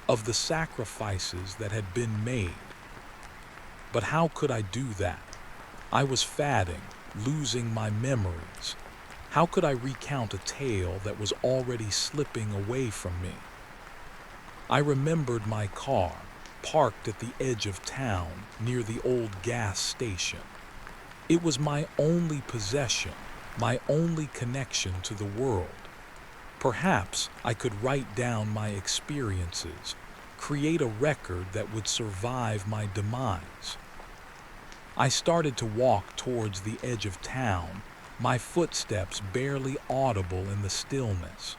of the sacrifices that had been made. But how could I do that? I was fatting, losing my memories. How could I recount a tale that was already slipping away from me? I remembered my car, parked at the edge of town near the old gas station. It was my only possession, my only connection to the world. Perhaps I could write down my experiences, create a record that would survive my demise. I started to walk towards the edge of town, my footsteps barely audible in the stillness.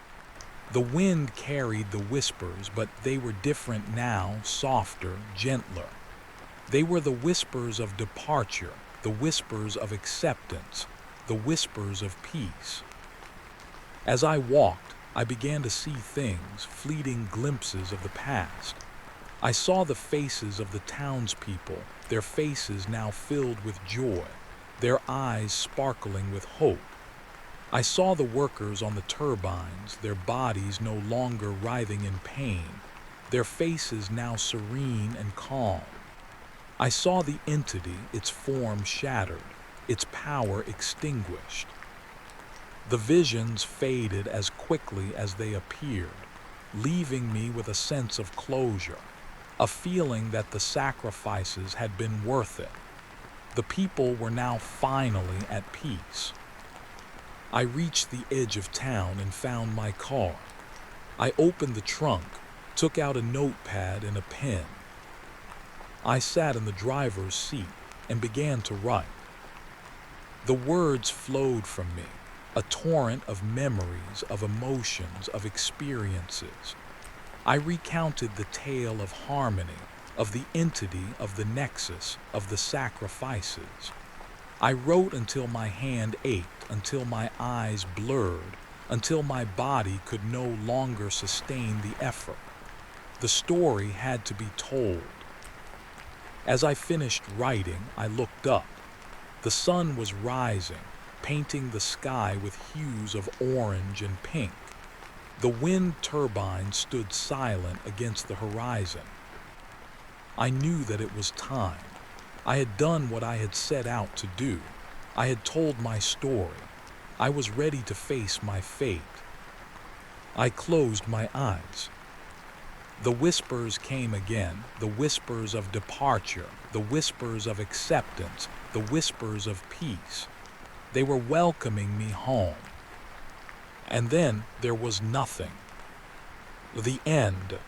The wind carried the whispers, but they were different now, softer, gentler. They were the whispers of departure, the whispers of acceptance, the whispers of peace. As I walked, I began to see things, fleeting glimpses of the past. I saw the faces of the townspeople, their faces now filled with joy, their eyes sparkling with hope. I saw the workers on the turbines, their bodies no longer writhing in pain, their faces now serene and calm. I saw the entity, its form shattered, its power extinguished. The visions faded as quickly as they appeared, leaving me with a sense of closure, a feeling that the sacrifices had been worth it. The people were now finally at peace. I reached the edge of town and found my car. I opened the trunk, took out a notepad and a pen. I sat in the driver's seat and began to write. The words flowed from me, a torrent of memories, of emotions, of experiences. I recounted the tale of harmony, of the entity, of the nexus, of the sacrifices. I wrote until my hand ached, until my eyes blurred, until my body could no longer sustain the effort. The story had to be told. As I finished writing, I looked up. The sun was rising, painting the sky with hues of orange and pink. The wind turbine stood silent against the horizon. I knew that it was time. I had done what I had set out to do. I had told my story. I was ready to face my fate. I closed my eyes. The whispers came again, the whispers of departure, the whispers of acceptance, the whispers of peace. They were welcoming me home. And then there was nothing. The end.